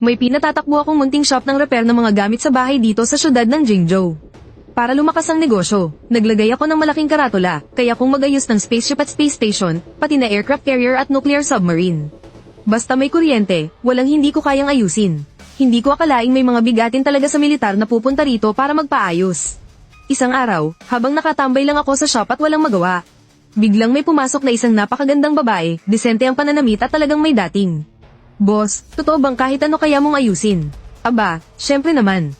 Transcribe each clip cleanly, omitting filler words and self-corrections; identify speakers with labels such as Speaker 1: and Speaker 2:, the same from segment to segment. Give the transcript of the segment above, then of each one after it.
Speaker 1: May pinatatakbo akong munting shop ng repair ng mga gamit sa bahay dito sa syudad ng Jingzhou. Para lumakas ang negosyo, naglagay ako ng malaking karatula, kaya kung magayos ng spaceship at space station, pati na aircraft carrier at nuclear submarine. Basta may kuryente, walang hindi ko kayang ayusin. Hindi ko akalaing may mga bigatin talaga sa militar na pupunta rito para magpaayos. Isang araw, habang nakatambay lang ako sa shop at walang magawa, biglang may pumasok na isang napakagandang babae, disente ang pananamit at talagang may dating. Boss, totoo bang kahit ano kaya mong ayusin? Aba, syempre naman.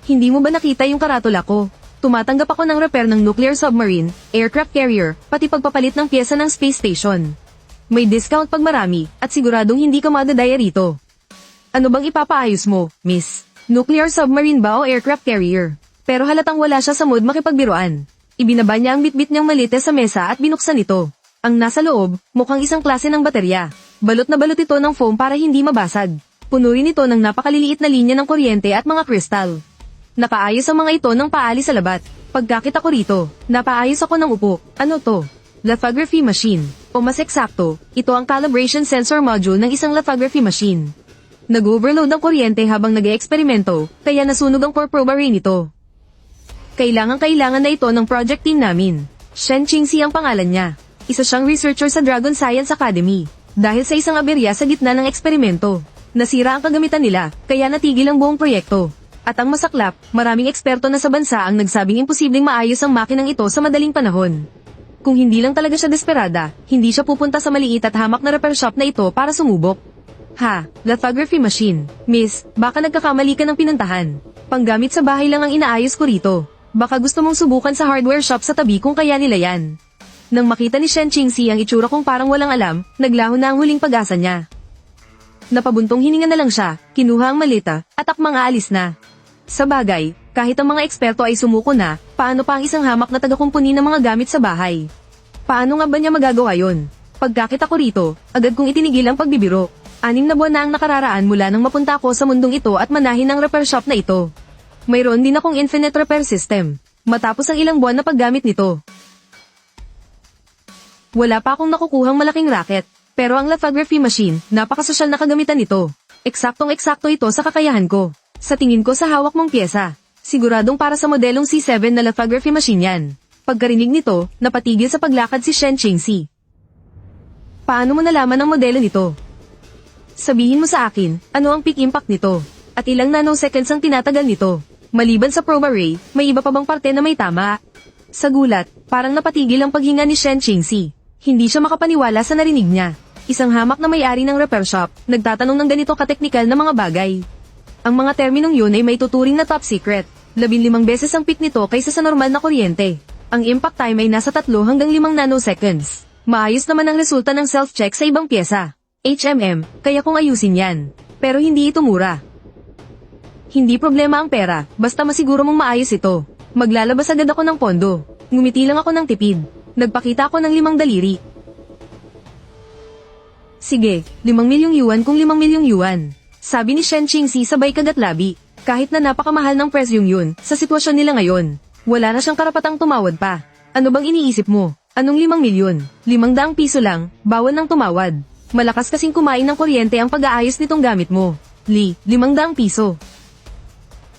Speaker 1: Hindi mo ba nakita yung karatula ko? Tumatanggap ako ng repair ng nuclear submarine, aircraft carrier, pati pagpapalit ng pyesa ng space station. May discount pag marami, at siguradong hindi ka madadaya rito. Ano bang ipapaayos mo, miss? Nuclear submarine ba o aircraft carrier? Pero halatang wala siya sa mood makipagbiruan. Ibinaba niya ang bitbit niyang malite sa mesa at binuksan ito. Ang nasa loob, mukhang isang klase ng baterya. Balot na balot ito ng foam para hindi mabasag. Puno rin ito ng napakaliliit na linya ng kuryente at mga kristal. Nakaayos ang mga ito ng paali sa labat. Pagkakita ko rito, napaayos ako ng upo. Ano to? Lithography machine. O mas eksakto, ito ang calibration sensor module ng isang lithography machine. Nag-overload ang kuryente habang nag-eeksperimento, kaya nasunog ang core probe array nito. Kailangan na ito ng project team namin. Shen Qingxi ang pangalan niya. Isa siyang researcher sa Dragon Science Academy. Dahil sa isang aberya sa gitna ng eksperimento, nasira ang kagamitan nila, kaya natigil ang buong proyekto. At ang masaklap, maraming eksperto na sa bansa ang nagsabing imposibleng maayos ang makinang ito sa madaling panahon. Kung hindi lang talaga siya desperada, hindi siya pupunta sa maliit at hamak na repair shop na ito para sumubok. Ha, lithography machine. Miss, baka nagkakamali ka ng pinuntahan. Panggamit sa bahay lang ang inaayos ko rito. Baka gusto mong subukan sa hardware shop sa tabi kung kaya nila yan. Nang makita ni Shen Qingxi ang itsura kong parang walang alam, naglaho na ang huling pag-asa niya. Napabuntong hininga na lang siya, kinuha ang malita, at akmang aalis na. Sa bagay, kahit ang mga eksperto ay sumuko na, paano pa ang isang hamak na taga-kumpuni ng mga gamit sa bahay? Paano nga ba niya magagawa yon? Pagkakita ko rito, agad kong itinigil ang pagbibiro. 6 na buwan na ang nakararaan mula nang mapunta ako sa mundong ito at manahin ang repair shop na ito. Mayroon din akong infinite repair system. Matapos ang ilang buwan na paggamit nito, wala pa akong nakukuhang malaking racket, pero ang lithography machine, napakasosyal na kagamitan nito. Eksaktong-eksakto ito sa kakayahan ko. Sa tingin ko sa hawak mong pyesa, siguradong para sa modelong C7 na lithography machine yan. Pagkarinig nito, napatigil sa paglakad si Shen Qingxi. Paano mo nalaman ang modelo nito? Sabihin mo sa akin, ano ang peak impact nito? At ilang nanoseconds ang tinatagal nito? Maliban sa probe array, may iba pa bang parte na may tama? Sa gulat, parang napatigil ang paghinga ni Shen Qingxi. Hindi siya makapaniwala sa narinig niya. Isang hamak na may-ari ng repair shop, nagtatanong ng ganito kateknikal na mga bagay. Ang mga terminong yun ay may tuturing na top secret. 15 beses ang peak nito kaysa sa normal na kuryente. Ang impact time ay nasa 3 hanggang 5 nanoseconds. Maayos naman ang resulta ng self-check sa ibang pyesa. Kaya kung ayusin yan. Pero hindi ito mura. Hindi problema ang pera, basta masiguro mong maayos ito. Maglalabas agad ako ng pondo. Ngumiti lang ako ng tipid. Nagpakita ako ng 5 daliri. Sige, 5 milyong yuan kung 5 milyong yuan. Sabi ni Shen Qingxi sabay kagatlabi. Kahit na napakamahal ng presyong yun, sa sitwasyon nila ngayon, wala na siyang karapatang tumawad pa. Ano bang iniisip mo? Anong 5 milyon? 500 piso lang, bawal ng tumawad. Malakas kasing kumain ng kuryente ang pag-aayos nitong gamit mo. 500 piso.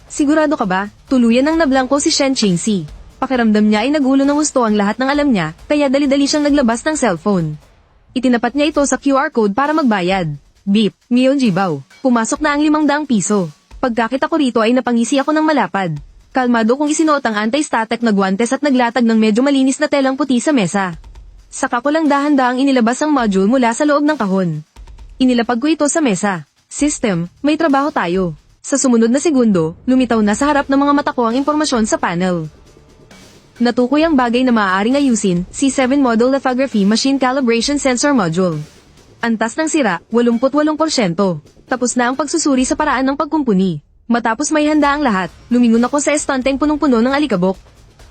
Speaker 1: Sigurado ka ba? Tuluyan ang nablangko si Shen Qingxi. Pakiramdam niya ay nagulo ng gusto ang lahat ng alam niya, kaya dali-dali siyang naglabas ng cellphone. Itinapat niya ito sa QR code para magbayad. Beep, Mion Jibaw. Pumasok na ang 500 piso. Pagkakita ko rito ay napangisi ako ng malapad. Kalmado kong isinuot ang anti-static na guwantes at naglatag ng medyo malinis na telang puti sa mesa. Saka ko lang dahan-dahang inilabas ang module mula sa loob ng kahon. Inilapag ko ito sa mesa. System, may trabaho tayo. Sa sumunod na segundo, lumitaw na sa harap ng mga mata ko ang impormasyon sa panel. Natukoy ang bagay na maaaring ayusin, C7 Model Lithography Machine Calibration Sensor Module. Antas ng sira, 88%. Tapos na ang pagsusuri sa paraan ng pagkumpuni. Matapos may handa ang lahat, lumingon ako sa estanteng punong-puno ng alikabok.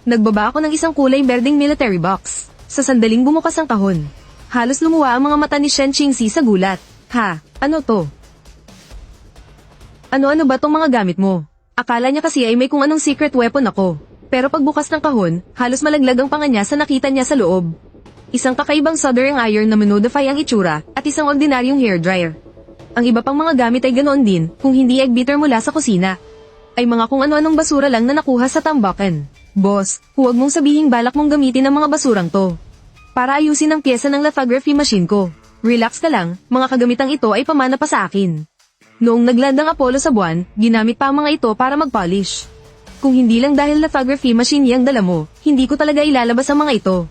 Speaker 1: Nagbaba ako ng isang kulay berdeng military box. Sa sandaling bumukas ang kahon. Halos lumuwa ang mga mata ni Shen Qingxi sa gulat. Ha, ano to? Ano-ano ba tong mga gamit mo? Akala niya kasi ay may kung anong secret weapon ako. Pero pagbukas ng kahon, halos malaglag ang panga niya sa nakita niya sa loob. Isang kakaibang soldering iron na manodify ang itsura, at isang ordinaryong hairdryer. Ang iba pang mga gamit ay ganoon din, kung hindi egg beater mula sa kusina. Ay mga kung ano-anong basura lang na nakuha sa tambakan. Boss, huwag mong sabihing balak mong gamitin ang mga basurang to para ayusin ang pyesa ng lithography machine ko. Relax ka lang, mga kagamitang ito ay pamana pa sa akin. Noong nagland ang Apollo sa buwan, ginamit pa ang mga ito para mag-polish. Kung hindi lang dahil lithography machine yang dala mo, hindi ko talaga ilalabas ang mga ito.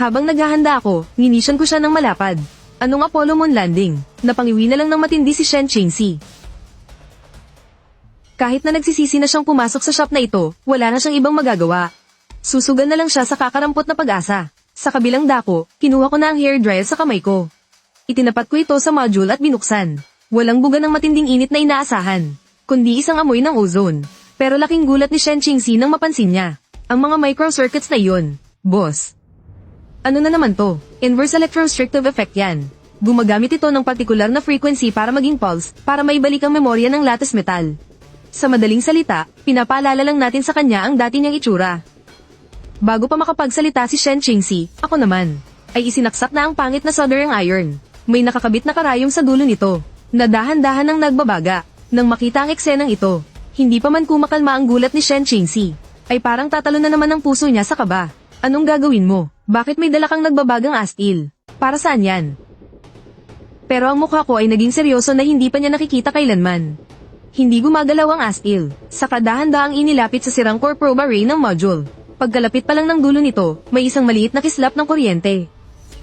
Speaker 1: Habang naghahanda ako, nginisyon ko siya ng malapad. Anong Apollo moon landing? Napangiwi na lang ng matindi si Shen Qingxi. Kahit na nagsisisi na siyang pumasok sa shop na ito, wala na siyang ibang magagawa. Susugan na lang siya sa kakarampot na pag-asa. Sa kabilang dako, kinuha ko na ang hair dryer sa kamay ko. Itinapat ko ito sa module at binuksan. Walang buga ng matinding init na inaasahan, kundi isang amoy ng ozone. Pero laking gulat ni Shen Qingxi nang mapansin niya ang mga microcircuits na iyon. Boss, ano na naman to? Inverse electrorestrictive effect yan. Gumagamit ito ng partikular na frequency para maging pulse, para maibalik ang memorya ng lattice metal. Sa madaling salita, pinapaalala lang natin sa kanya ang dati niyang itsura. Bago pa makapagsalita si Shen Qingxi, ako naman, ay isinaksak na ang pangit na soldering iron. May nakakabit na karayom sa dulo nito, na dahan-dahan ang nagbabaga. Nang makita ang eksenang ito, hindi pa man kumakalma ang gulat ni Shen Qingxi, ay parang tatalo na naman ang puso niya sa kaba. Anong gagawin mo? Bakit may dala kang nagbabagang astil? Para saan yan? Pero ang mukha ko ay naging seryoso na hindi pa niya nakikita kailanman. Hindi gumagalaw ang astil, saka dahan-dahang inilapit sa sirang core probe array ng module. Pagkalapit pa lang ng dulo nito, may isang maliit na kislap ng kuryente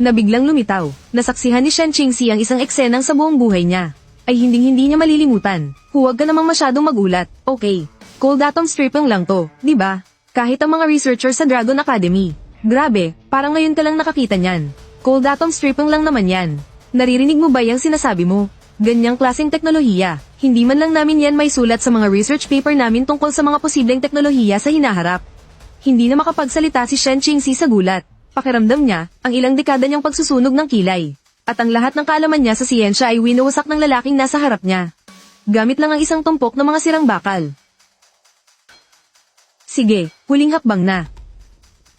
Speaker 1: na biglang lumitaw. Nasaksihan ni Shen Qingxi ang isang eksenang sa buong buhay niya ay hinding-hindi niya malilimutan. Huwag ka namang masyadong magulat, okay? Cold atom stripping lang to, di ba? Kahit ang mga researcher sa Dragon Academy. Grabe, parang ngayon ka lang nakakita niyan. Cold atom stripping lang naman yan. Naririnig mo ba yung sinasabi mo? Ganyang klaseng teknolohiya. Hindi man lang namin yan may sulat sa mga research paper namin tungkol sa mga posibleng teknolohiya sa hinaharap. Hindi na makapagsalita si Shen Qingxi sa gulat. Pakiramdam niya, ang ilang dekada niyang pagsusunog ng kilay. At ang lahat ng kaalaman niya sa siyensya ay winuwasak ng lalaking nasa harap niya. Gamit lang ang isang tumpok ng mga sirang bakal. Sige, huling hakbang na.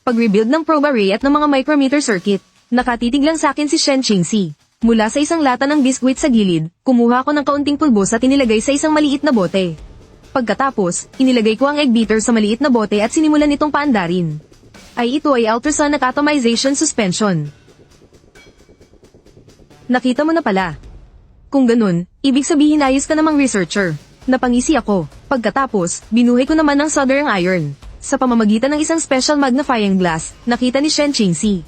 Speaker 1: Pag-rebuild ng probe array at ng mga micrometer circuit, nakatitig lang sa akin si Shen Qingxi. Mula sa isang lata ng biskwit sa gilid, kumuha ko ng kaunting pulbos at inilagay sa isang maliit na bote. Pagkatapos, inilagay ko ang egg beater sa maliit na bote at sinimulan itong paandarin. Ito ay ultrasonic atomization suspension. Nakita mo na pala. Kung ganun, ibig sabihin ayos ka namang researcher. Napangisi ako. Pagkatapos, binuhay ko naman ng soldering iron. Sa pamamagitan ng isang special magnifying glass, nakita ni Shen Qingxi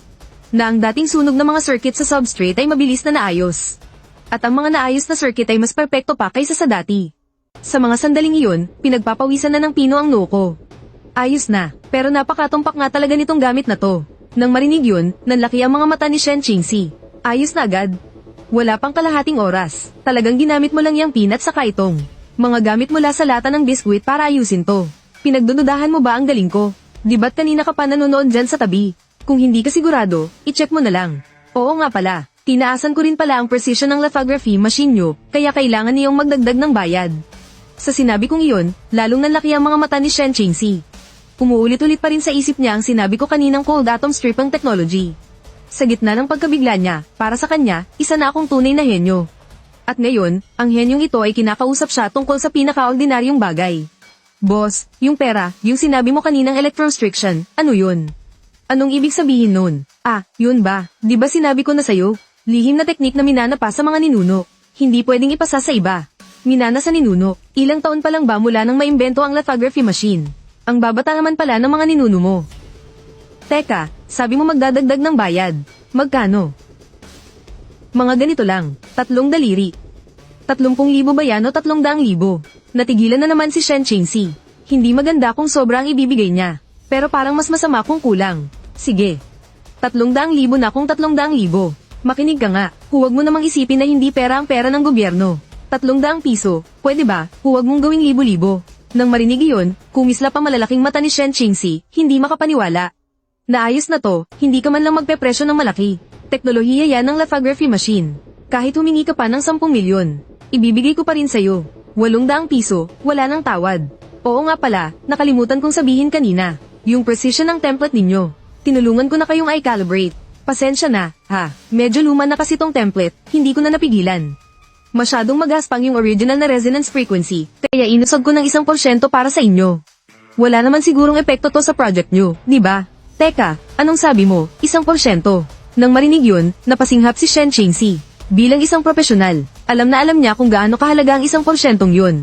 Speaker 1: na ang dating sunog ng mga circuit sa substrate ay mabilis na naayos. At ang mga naayos na circuit ay mas perpekto pa kaysa sa dati. Sa mga sandaling iyon, pinagpapawisan na ng pino ang noo ko. Ayos na, pero napakatumpak nga talaga nitong gamit na to. Nang marinig yun, nanlaki ang mga mata ni Shen Qingxi. Ayos na agad. Wala pang kalahating oras. Talagang ginamit mo lang yung peanut saka itong mga gamit mula sa lata ng biskwit para ayusin to. Pinagdududahan mo ba ang galing ko? Di ba't kanina ka pa nanonood dyan sa tabi? Kung hindi ka sigurado, i-check mo na lang. Oo nga pala, tinaasan ko rin pala ang precision ng lithography machine nyo, kaya kailangan niyong magdagdag ng bayad. Sa sinabi kong iyon, lalong nanlaki ang mga mata ni Shen Qingxi. Umuulit-ulit pa rin sa isip niya ang sinabi ko kaninang cold atom stripping technology. Sa gitna ng pagkabigla niya, para sa kanya, isa na akong tunay na henyo. At ngayon, ang henyong ito ay kinakausap siya tungkol sa pinaka-ordinaryong bagay. Boss, yung pera, yung sinabi mo kaninang electrorestriction, ano yun? Anong ibig sabihin nun? Yun ba? Di ba sinabi ko na sayo? Lihim na teknik na minana pa sa mga ninuno. Hindi pwedeng ipasa sa iba. Minana sa ninuno, ilang taon pa lang ba mula nang maimbento ang lithography machine? Ang babata naman pala ng mga ninuno mo. Teka, sabi mo magdadagdag ng bayad. Magkano? Mga ganito lang, 3 daliri. 30,000 ba yan o 300,000? Natigilan na naman si Shen Qingxi. Hindi maganda kung sobrang ibibigay niya. Pero parang mas masama kung kulang. Sige. 300,000 na kung 300,000. Makinig ka nga, huwag mo namang isipin na hindi pera ang pera ng gobyerno. 300 piso, pwede ba? Huwag mong gawing libo-libo. Nang marinig iyon, kumislap ang malalaking mata ni Shen Qingxi, hindi makapaniwala. Naayos na to, hindi ka man lang magpepresyo ng malaki. Teknolohiya yan ng lithography machine. Kahit humingi ka pa ng 10 milyon, ibibigay ko pa rin sa'yo. 800 piso, wala nang tawad. Oo nga pala, nakalimutan kong sabihin kanina. Yung precision ng template ninyo. Tinulungan ko na kayong i-calibrate. Pasensya na, ha? Medyo luma na kasi tong template, hindi ko na napigilan. Masyadong magaspang yung original na resonance frequency, kaya inusog ko ng 1% para sa inyo. Wala naman sigurong epekto to sa project nyo, di ba? Teka, anong sabi mo? 1%. Nang marinig yun, napasinghap si Shen Qingxi. Bilang isang profesional, alam na alam niya kung gaano kahalaga ang 1% yun.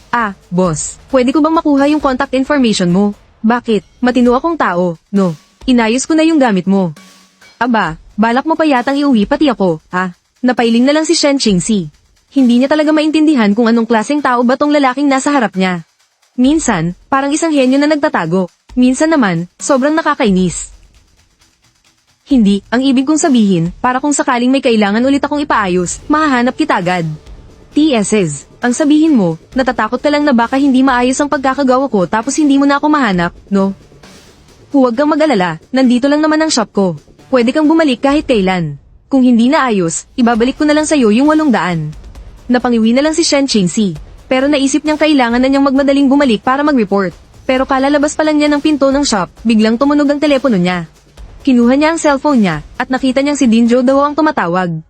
Speaker 1: Ah, boss, pwede ko bang makuha yung contact information mo? Bakit? Matino akong tao, no? Inayos ko na yung gamit mo. Aba, balak mo pa yatang iuwi pati ako, ha? Napailing na lang si Shen Qingxi. Hindi niya talaga maintindihan kung anong klaseng tao ba tong lalaking nasa harap niya. Minsan, parang isang henyo na nagtatago. Minsan naman, sobrang nakakainis. Hindi, ang ibig kong sabihin, para kung sakaling may kailangan ulit akong ipaayos, mahahanap kita agad. TSS, ang sabihin mo, natatakot ka lang na baka hindi maayos ang pagkakagawa ko tapos hindi mo na ako mahanap, no? Huwag kang mag-alala, nandito lang naman ang shop ko. Pwede kang bumalik kahit kailan. Kung hindi na ayos, ibabalik ko na lang sa'yo yung 800. Napangiwi na lang si Shen Qingxi, pero naisip niyang kailangan na niyang magmadaling bumalik para mag-report. Pero kalalabas pa lang niya ng pinto ng shop, biglang tumunog ang telepono niya. Kinuha niya ang cellphone niya, at nakita niyang si Dinjo daw ang tumatawag.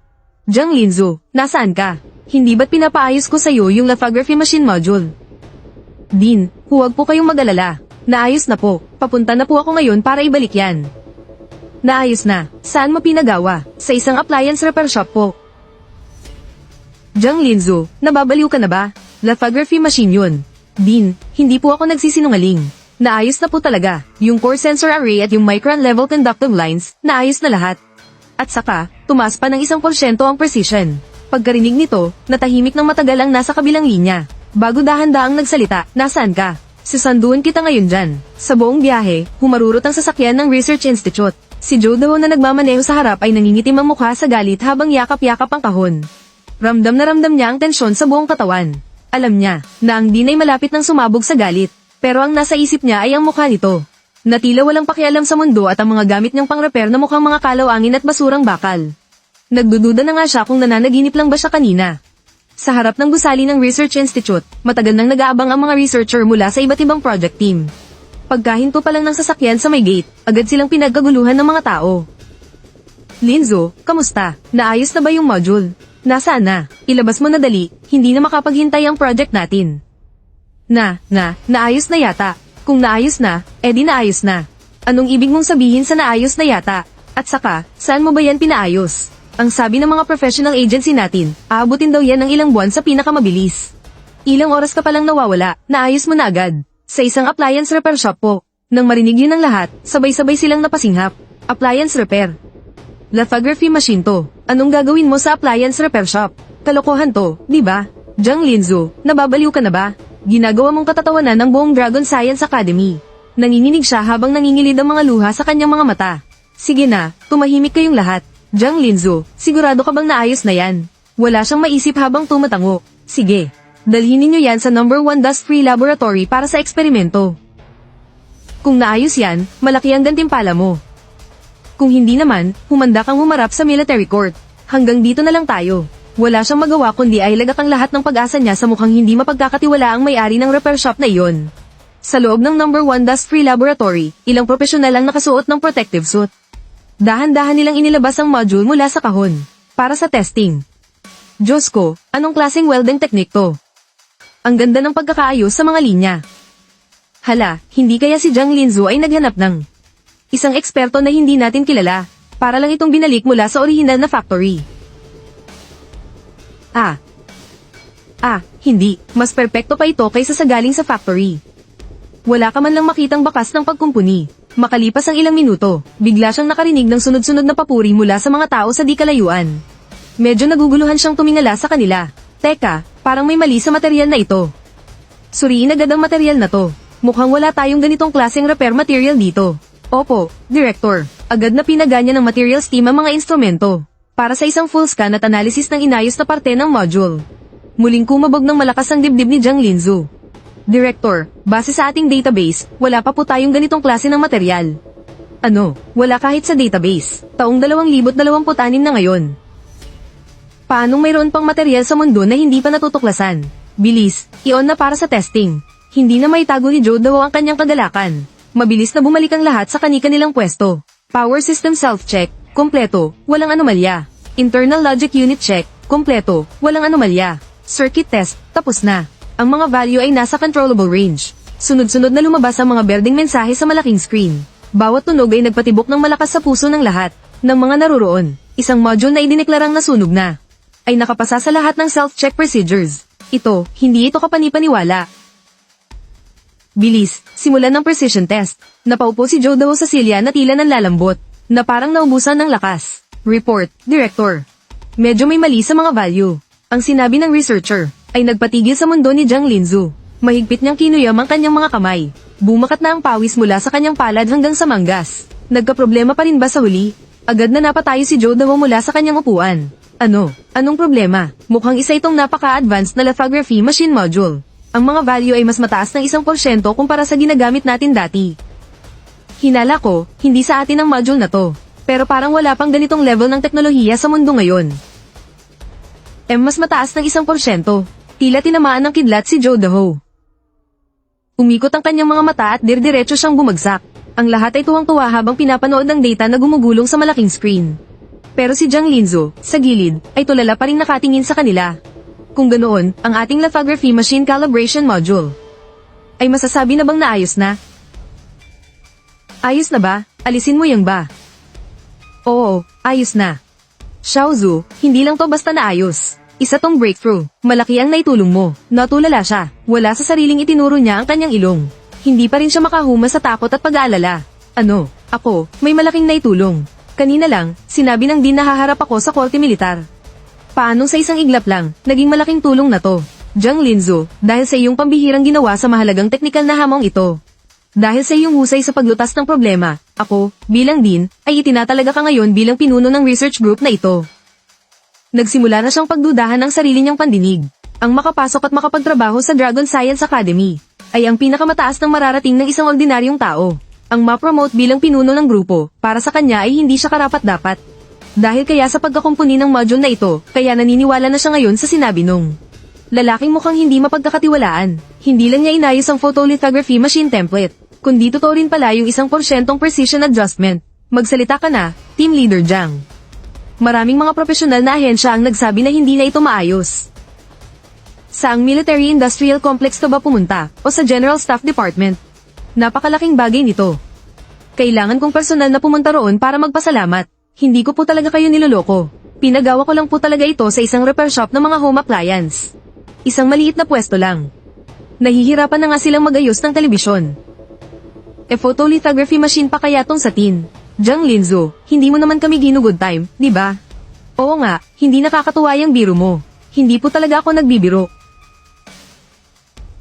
Speaker 1: Jiang Linzu, nasaan ka? Hindi ba't pinapaayos ko sa'yo yung lithography machine module? Din, huwag po kayong mag-alala. Naayos na po, papunta na po ako ngayon para ibalik yan. Naayos na. Saan mo pinagawa? Sa isang appliance repair shop po. Jiang Linzu, nababaliw ka na ba? Lithography machine yun. Din, hindi po ako nagsisinungaling. Naayos na po talaga. Yung core sensor array at yung micron level conductive lines, naayos na lahat. At saka, tumaas pa ng 1% ang precision. Pagkarinig nito, natahimik ng matagal ang nasa kabilang linya. Bago dahan-daang nagsalita, nasaan ka? Susunduin kita ngayon dyan. Sa buong biyahe, humarurot ang sasakyan ng Research Institute. Si Joe daw na nagmamaneho sa harap ay nangingitim ang mukha sa galit habang yakap-yakap ang kahon. Ramdam na ramdam niya ang tensyon sa buong katawan. Alam niya na ang Din ay malapit nang sumabog sa galit, pero ang nasa isip niya ay ang mukha nito. Na tila walang pakialam sa mundo at ang mga gamit niyang pang-repair na mukhang mga kalawangin at basurang bakal. Nagdududa na nga siya kung nananaginip lang ba siya kanina. Sa harap ng gusali ng Research Institute, matagal nang nag-aabang ang mga researcher mula sa iba't ibang project team. Pagkahinto pa lang ng sasakyan sa may gate, agad silang pinagkaguluhan ng mga tao. Linzu, kamusta? Naayos na ba yung module? Nasaan na? Ilabas mo na dali, hindi na makapaghintay ang project natin. Naayos na yata. Kung naayos na, edi naayos na. Anong ibig mong sabihin sa naayos na yata? At saka, saan mo ba yan pinaayos? Ang sabi ng mga professional agency natin, aabutin daw yan ng ilang buwan sa pinakamabilis. Ilang oras ka palang nawawala, naayos mo na agad. Sa isang appliance repair shop po. Nang marinig yun ng lahat, sabay-sabay silang napasinghap. Appliance repair. Lithography machine to. Anong gagawin mo sa appliance repair shop? Kalokohan to, di ba? Jiang Linzu, nababaliw ka na ba? Ginagawa mong katatawanan ng buong Dragon Science Academy. Nanginginig siya habang nangingilid ang mga luha sa kanyang mga mata. Sige na, tumahimik kayong lahat. Jiang Linzu, sigurado ka bang naayos na yan? Wala siyang maisip habang tumatango. Sige. Dalhin ninyo yan sa No. 1 dust-free laboratory para sa eksperimento. Kung naayos yan, malaki ang gantimpala mo. Kung hindi naman, humanda kang humarap sa military court. Hanggang dito na lang tayo. Wala siyang magawa kundi ay lagak ang lahat ng pag-asa niya sa mukhang hindi mapagkakatiwala ang may-ari ng repair shop na iyon. Sa loob ng No. 1 dust-free laboratory, ilang profesional ang nakasuot ng protective suit. Dahan-dahan nilang inilabas ang module mula sa kahon. Para sa testing. Diyos ko, anong klaseng welding technique to? Ang ganda ng pagkakaayos sa mga linya. Hala, hindi kaya si Jiang Linzu ay naghanap ng isang eksperto na hindi natin kilala, para lang itong binalik mula sa orihinal na factory. Hindi, mas perpekto pa ito kaysa sa galing sa factory. Wala ka man lang makitang bakas ng pagkumpuni. Makalipas ang ilang minuto, bigla siyang nakarinig ng sunod-sunod na papuri mula sa mga tao sa di kalayuan. Medyo naguguluhan siyang tumingala sa kanila. Teka, parang may mali sa material na ito. Suriin agad ang material na to. Mukhang wala tayong ganitong klaseng repair material dito. Opo, Director. Agad na pinaganya ng materials team ang mga instrumento. Para sa isang full scan at analysis ng inayos na parte ng module. Muling kumabog ng malakas ang dibdib ni Jiang Linzu. Director, base sa ating database, wala pa po tayong ganitong klase ng material. Ano, wala kahit sa database. Taong 2026 na ngayon. Paanong mayroon pang material sa mundo na hindi pa natutuklasan? Bilis, i-on na para sa testing. Hindi na maitago ni Joe daw ang kanyang kagalakan. Mabilis na bumalik ang lahat sa kani-kanilang pwesto. Power system self-check, kompleto, walang anomalya. Internal logic unit check, Kompleto, walang anomalya. Circuit test, tapos na. Ang mga value ay nasa controllable range. Sunod-sunod na lumabas ang mga berdeng mensahe sa malaking screen. Bawat tunog ay nagpatibok ng malakas sa puso ng lahat ng mga naruroon. Isang module na idineklarang nasunog na ay nakapasa sa lahat ng self-check procedures. Hindi ito kapanipaniwala. Bilis, simulan ng precision test. Napaupo si Joe Daho sa silya na tila nanlalambot, na parang naubusan ng lakas. Report, Director. Medyo may mali sa mga value. Ang sinabi ng researcher ay nagpatigil sa mundo ni Jiang Linzu. Mahigpit niyang kinuyam ang kanyang mga kamay. Bumakat na ang pawis mula sa kanyang palad hanggang sa manggas. Nagkaproblema pa rin ba sa huli? Agad na napatayo si Joe Daho mula sa kanyang upuan. Anong problema? Mukhang isa itong napaka-advanced na lithography machine module. Ang mga value ay mas mataas ng 1% kumpara sa ginagamit natin dati. Hinala ko, hindi sa atin ang module na to. Pero parang wala pang ganitong level ng teknolohiya sa mundo ngayon. Mas mataas ng 1%. Tila tinamaan ng kidlat si Joe Daho. Umikot ang kanyang mga mata at dirdiretso siyang bumagsak. Ang lahat ay tuwang-tuwa habang pinapanood ng data na gumugulong sa malaking screen. Pero si Jiang Linzu, sa gilid, ay tulala pa rin nakatingin sa kanila. Kung ganoon, ang ating lithography machine calibration module ay masasabi na bang naayos na? Ayos na ba? Alisin mo yang ba? Oo, ayos na. Xiaozu, hindi lang to basta naayos. Isa tong breakthrough. Malaki ang naitulong mo. Natulala siya. Wala sa sariling itinuro niya ang kanyang ilong. Hindi pa rin siya makahuma sa takot at pag-aalala. Ako, may malaking naitulong. Kanina lang, sinabi ng din na haharap ako sa korte militar. Paano sa isang iglap lang, naging malaking tulong na to. Jiang Linzu, dahil sa iyong pambihirang ginawa sa mahalagang teknikal na hamong ito. Dahil sa iyong husay sa paglutas ng problema, ako, bilang din, ay itinatalaga ka ngayon bilang pinuno ng research group na ito. Nagsimula na siyang pagdudahan ng sarili niyang pandinig. Ang makapasok at makapagtrabaho sa Dragon Science Academy ay ang pinakamataas ng mararating ng isang ordinaryong tao. Ang ma-promote bilang pinuno ng grupo, para sa kanya ay hindi siya karapat-dapat. Dahil kaya sa pagkakumpuni ng module na ito, kaya naniniwala na siya ngayon sa sinabi nung lalaking mukhang hindi mapagkakatiwalaan. Hindi lang niya inayos ang photolithography machine template, kundi totoo rin pala yung 1% precision adjustment. Magsalita ka na, Team Leader Jiang. Maraming mga profesional na ahensya ang nagsabi na hindi na ito maayos. Saang Military Industrial Complex to ba pumunta, o sa General Staff Department? Napakalaking bagay nito. Kailangan kong personal na pumunta roon para magpasalamat. Hindi ko po talaga kayo niloloko. Pinagawa ko lang po talaga ito sa isang repair shop ng mga home appliance. Isang maliit na pwesto lang. Nahihirapan na nga silang mag-ayos ng telebisyon. Photolithography machine pa kaya tong sa tin. Jiang Linzu, hindi mo naman kami ginugod time, di ba? Oo nga, hindi nakakatuwa yung biro mo. Hindi po talaga ako nagbibiro.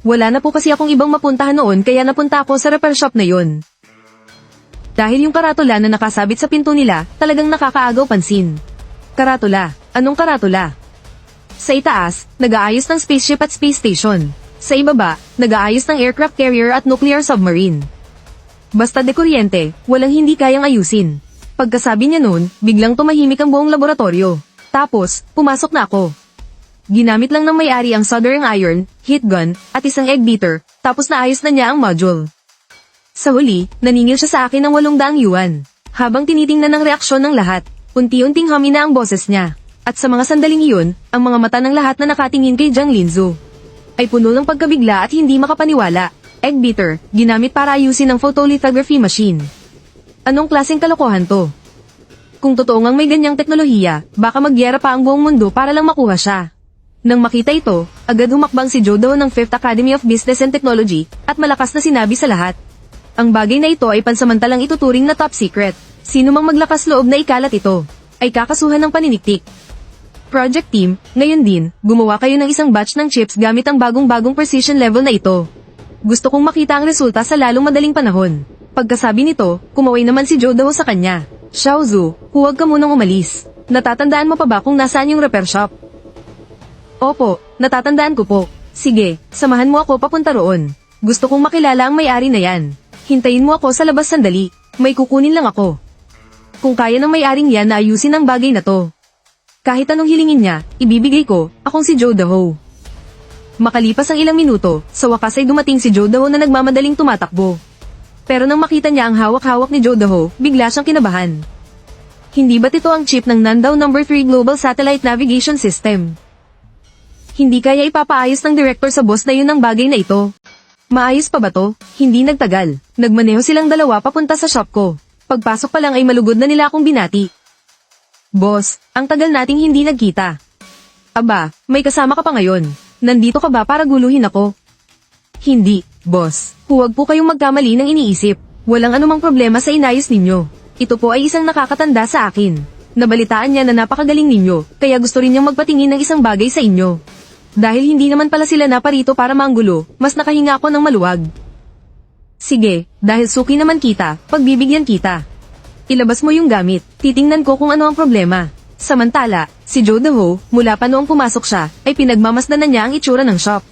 Speaker 1: Wala na po kasi akong ibang mapuntahan noon kaya napunta ako sa repair shop na yon. Dahil yung karatula na nakasabit sa pinto nila, talagang nakakaagaw pansin. Karatula? Anong karatula? Sa itaas, nag-aayos ng spaceship at space station. Sa ibaba, nag-aayos ng aircraft carrier at nuclear submarine. Basta dekuryente, walang hindi kayang ayusin. Pagkasabi niya noon, biglang tumahimik ang buong laboratorio. Tapos, pumasok na ako. Ginamit lang ng may-ari ang soldering iron, heat gun, at isang egg beater, tapos naayos na niya ang module. Sa huli, naningil siya sa akin ng 800 yuan. Habang tinitingnan ng reaksyon ng lahat, unti-unting humina ang boses niya. At sa mga sandaling iyon, ang mga mata ng lahat na nakatingin kay Jiang Linzu ay puno ng pagkabigla at hindi makapaniwala. Egg beater, ginamit para ayusin ang photolithography machine. Anong klaseng kalokohan to? Kung totoo ngang may ganyang teknolohiya, baka magyera pa ang buong mundo para lang makuha siya. Nang makita ito, agad humakbang si Joe Daho ng 5th Academy of Business and Technology at malakas na sinabi sa lahat. Ang bagay na ito ay pansamantalang ituturing na top secret. Sino mang maglakas loob na ikalat ito, ay kakasuhan ng paniniktik. Project Team, ngayon din, gumawa kayo ng isang batch ng chips gamit ang bagong-bagong precision level na ito. Gusto kong makita ang resulta sa lalong madaling panahon. Pagkasabi nito, kumaway naman si Joe Daho sa kanya. Xiaozu, huwag ka munang umalis. Natatandaan mo pa ba kung nasaan yung repair shop? Opo, natatandaan ko po. Sige, samahan mo ako papunta roon. Gusto kong makilala ang may-ari na yan. Hintayin mo ako sa labas sandali. May kukunin lang ako. Kung kaya ng may-aring yan na ayusin ang bagay na to. Kahit anong hilingin niya, ibibigay ko, akong si Joe Daho. Makalipas ang ilang minuto, sa wakas ay dumating si Joe Daho na nagmamadaling tumatakbo. Pero nang makita niya ang hawak-hawak ni Joe Daho, bigla siyang kinabahan. Hindi ba't ito ang chip ng Nandaw No. 3 Global Satellite Navigation System? Hindi kaya ipapaayos ng director sa boss na yun ang bagay na ito. Maayos pa ba to? Hindi nagtagal. Nagmaneho silang dalawa papunta sa shop ko. Pagpasok pa lang ay malugod na nila akong binati. Boss, ang tagal nating hindi nagkita. Aba, may kasama ka pa ngayon. Nandito ka ba para guluhin ako? Hindi, boss. Huwag po kayong magkamali ng iniisip. Walang anumang problema sa inayos ninyo. Ito po ay isang nakakatanda sa akin. Nabalitaan niya na napakagaling ninyo, kaya gusto rin niyang magpatingin ng isang bagay sa inyo. Dahil hindi naman pala sila naparito para manggulo, mas nakahinga ako ng maluwag. Sige, dahil suki naman kita, pagbibigyan kita. Ilabas mo yung gamit, titingnan ko kung ano ang problema. Samantala, si Joe DeHo, mula pa noong pumasok siya, ay pinagmamasdan na niya ang itsura ng shop.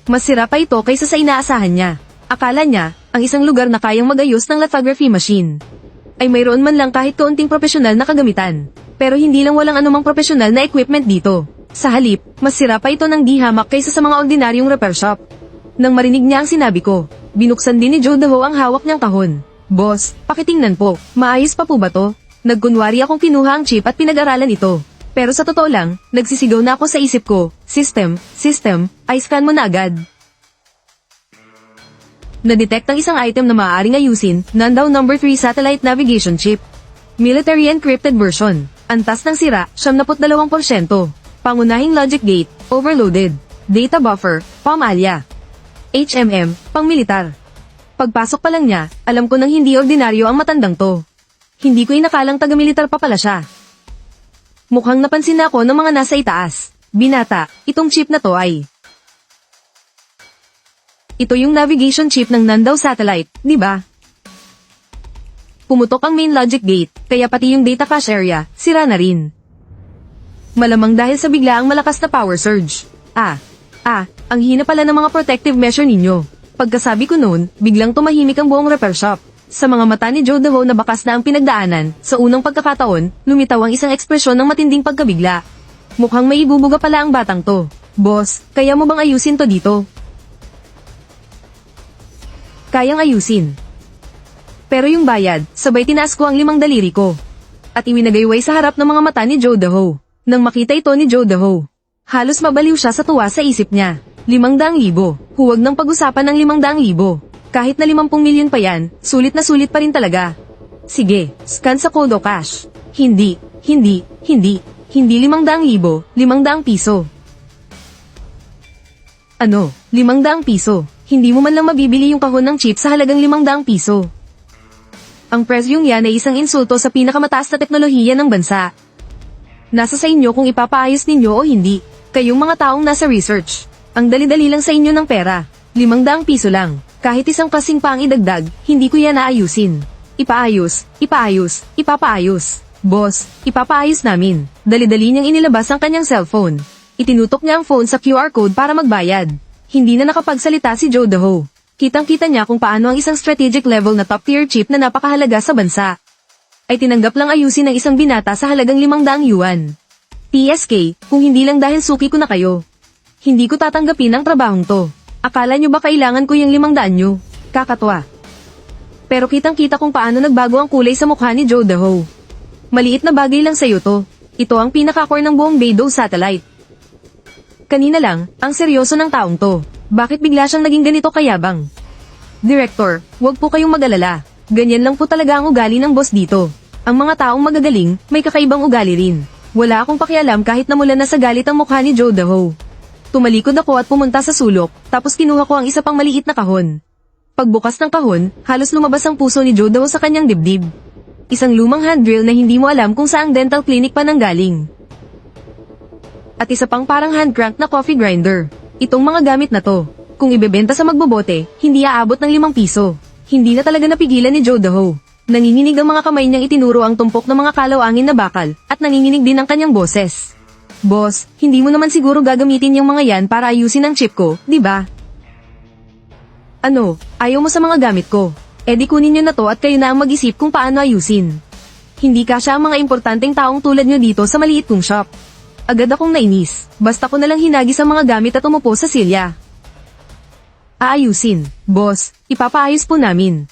Speaker 1: Mas sira pa ito kaysa sa inaasahan niya. Akala niya, ang isang lugar na kayang magayos ng lithography machine ay mayroon man lang kahit kaunting profesional na kagamitan. Pero hindi lang walang anumang profesional na equipment dito. Sa halip, mas sira pa ito ng di hamak kaysa sa mga ordinaryong repair shop. Nang marinig niya ang sinabi ko, binuksan din ni Joe DeHo ang hawak niyang kahon. Boss, pakitingnan po, maayos pa po ba to? Nagkunwari akong kinuha ang chip at pinag-aralan ito. Pero sa totoo lang, nagsisigaw na ako sa isip ko, system, i-scan mo na agad. Na-detect ang isang item na maaaring ayusin, Nandaw No. 3 Satellite Navigation Chip. Military Encrypted Version. Antas ng sira, 72%. Pangunahing logic gate, overloaded. Data buffer, pamalia. HMM, pang-militar. Pagpasok pa lang niya, alam ko nang hindi ordinaryo ang matandang to. Hindi ko inakalang taga-militar pa pala siya. Mukhang napansin na ako ng mga nasa itaas. Binata, itong chip na to ay... Ito yung navigation chip ng Nandaw Satellite, di ba? Pumutok ang main logic gate, kaya pati yung data cache area, sira na rin. Malamang dahil sa biglaang malakas na power surge. Ang hina pala ng mga protective measure ninyo. Pagkasabi ko noon, biglang tumahimik ang buong repair shop. Sa mga mata ni Joe DeHo na bakas na ang pinagdaanan, sa unang pagkakataon, lumitaw ang isang ekspresyon ng matinding pagkabigla. Mukhang may ibubuga pala ang batang to. Boss, kaya mo bang ayusin to dito? Kayang ayusin. Pero yung bayad, sabay tinaas ko ang 5 daliri ko. At iwinagayway sa harap ng mga mata ni Joe DeHo. Nang makita ito ni Joe DeHo, halos mabaliw siya sa tuwa sa isip niya. 500,000. Huwag nang pag-usapan ng 500,000. Kahit na 50 milyon pa yan, sulit na sulit pa rin talaga. Sige, scan sa Kodo Cash. Hindi 500,000, 500 piso. Ano, 500 piso? Hindi mo man lang mabibili yung kahon ng chip sa halagang 500 piso. Ang presyong yan ay isang insulto sa pinakamataas na teknolohiya ng bansa. Nasa sa inyo kung ipapaayos ninyo o hindi. Kayong mga taong nasa research. Ang dali-dali lang sa inyo ng pera. 500 piso lang. Kahit isang kasing pa ang idagdag, hindi ko yan aayusin. Ipapaayos. Boss, ipapaayos namin. Dali-dali niyang inilabas ang kanyang cellphone. Itinutok niya ang phone sa QR code para magbayad. Hindi na nakapagsalita si Joe DeHo. Kitang-kita niya kung paano ang isang strategic level na top-tier chip na napakahalaga sa bansa ay tinanggap lang ayusin ng isang binata sa halagang 500 yuan. TSK, kung hindi lang dahil suki ko na kayo, hindi ko tatanggapin ang trabahong to. Akala nyo ba kailangan ko yung 500 nyo? Kakatwa. Pero kitang-kita kung paano nagbago ang kulay sa mukha ni Joe DeHo. Maliit na bagay lang sa'yo to. Ito ang pinaka-core ng buong Beidou Satellite. Kanina lang, ang seryoso ng taong to. Bakit bigla siyang naging ganito kayabang? Director, huwag po kayong mag-alala. Ganyan lang po talaga ang ugali ng boss dito. Ang mga taong magagaling, may kakaibang ugali rin. Wala akong pakialam kahit namulan na sa galit ang mukha ni Joe DeHo. Tumalikod ako at pumunta sa sulok, tapos kinuha ko ang isa pang maliit na kahon. Pagbukas ng kahon, halos lumabas ang puso ni Joe DeHo sa kanyang dibdib. Isang lumang hand drill na hindi mo alam kung saang dental clinic pa nanggaling. At isa pang parang hand crank na coffee grinder. Itong mga gamit na to, kung ibebenta sa magbobote, hindi aabot ng 5 piso. Hindi na talaga napigilan ni Joe DeHo. Nanginginig ang mga kamay niyang itinuro ang tumpok ng mga kalawangin na bakal, at nanginginig din ang kanyang boses. Boss, hindi mo naman siguro gagamitin yung mga yan para ayusin ang chip ko, di ba? Ano, ayaw mo sa mga gamit ko? E di kunin nyo na to at kayo na ang mag-isip kung paano ayusin. Hindi kasya ang mga importanteng taong tulad nyo dito sa maliit kong shop. Agad akong nainis, basta ko nalang hinagis ang mga gamit at umupo sa silya. Aayusin, boss, ipapaayos po namin.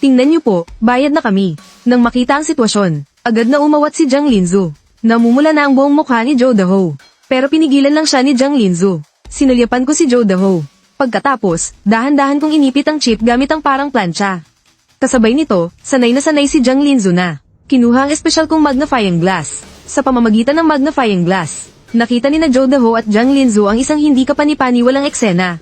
Speaker 1: Tingnan niyo po, bayad na kami. Nang makita ang sitwasyon, Agad na umawat si Jiang Linzu. Namumula na ang buong mukha ni Zhou Deho. Pero pinigilan lang siya ni Jiang Linzu. Sinulyapan ko si Zhou Deho. Pagkatapos, dahan-dahan kong inipit ang chip gamit ang parang plancha. Kasabay nito, sanay na sanay si Jiang Linzu na. Kinuha ang espesyal kong magnifying glass. Sa pamamagitan ng magnifying glass, nakita ni na Zhou Deho at Jiang Linzu ang isang hindi kapani-paniwalang eksena.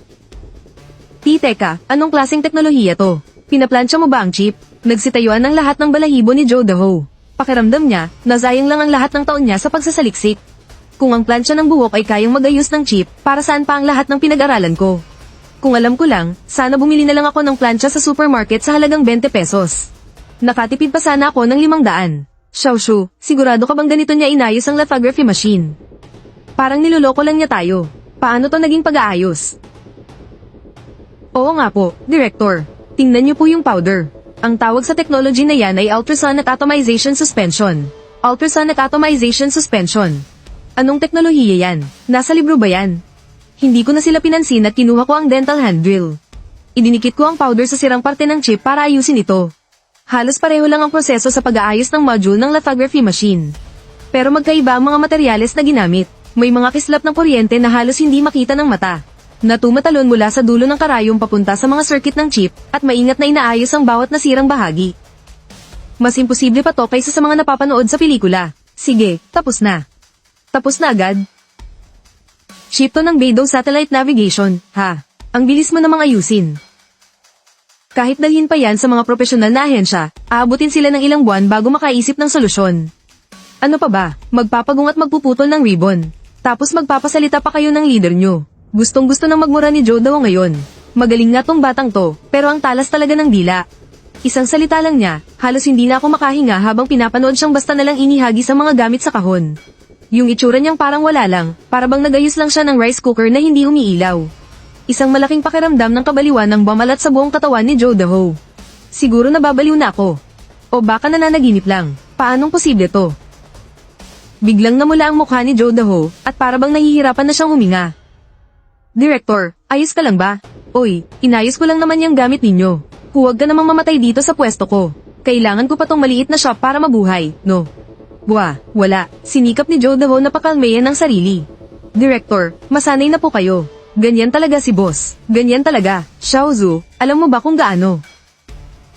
Speaker 1: Teka, anong klaseng teknolohiya to? Pinaplansya mo ba ang chip? Nagsitayuan ng lahat ng balahibo ni Zhou Deho. Pakiramdam niya, nasayang lang ang lahat ng taon niya sa pagsasaliksik. Kung ang plansya ng buhok ay kayang magayos ng chip, para saan pa ang lahat ng pinag-aralan ko? Kung alam ko lang, sana bumili na lang ako ng plansya sa supermarket sa halagang 20 pesos. Nakatipid pa sana ako ng 500. Xiaoshu, sigurado ka bang ganito niya inayos ang lithography machine? Parang niloloko lang niya tayo. Paano to naging pag-aayos? Oo nga po, Director. Tingnan niyo po yung powder. Ang tawag sa technology na yan ay ultrasonic atomization suspension. Ultrasonic atomization suspension. Anong teknolohiya yan? Nasa libro ba yan? Hindi ko na sila pinansin at kinuha ko ang dental hand drill. Idinikit ko ang powder sa sirang parte ng chip para ayusin ito. Halos pareho lang ang proseso sa pag-aayos ng module ng lithography machine. Pero magkaiba ang mga materyales na ginamit. May mga kislap ng kuryente na halos hindi makita ng mata. Na tumatalon mula sa dulo ng karayom papunta sa mga circuit ng chip at maingat na inaayos ang bawat nasirang bahagi. Mas imposible pa to kaysa sa mga napapanood sa pelikula. Sige, tapos na. Tapos na agad? Chip to ng Beidou Satellite Navigation, ha? Ang bilis mo namang ayusin. Kahit dalhin pa yan sa mga profesional na ahensya, aabutin sila ng ilang buwan bago makaisip ng solusyon. Ano pa ba? Magpapagung at magpuputol ng ribbon. Tapos magpapasalita pa kayo ng leader nyo. Gustong-gusto nang magmura ni Zhou Deho ngayon. Magaling nga tong batang to, pero ang talas talaga ng dila. Isang salita lang niya, halos hindi na ako makahinga habang pinapanood siyang basta nalang inihagi sa mga gamit sa kahon. Yung itsura niyang parang wala lang, para bang nagayos lang siya ng rice cooker na hindi umiilaw. Isang malaking pakiramdam ng kabaliwan ng bumalat sa buong katawan ni Zhou Deho. Siguro nababaliw na ako. O baka nananaginip lang. Paanong posible to? Biglang namula ang mukha ni Zhou Deho, at para bang nahihirapan na siyang huminga. Director, ayos ka lang ba? Oy, inayos ko lang naman yung gamit ninyo. Huwag ka namang mamatay dito sa pwesto ko. Kailangan ko pa tong maliit na shop para mabuhay, no? Buwa, wala. Sinikap ni Zhou Deho na pakalmayan ng sarili. Director, masanay na po kayo. Ganyan talaga si boss. Ganyan talaga. Xiaozu, alam mo ba kung gaano?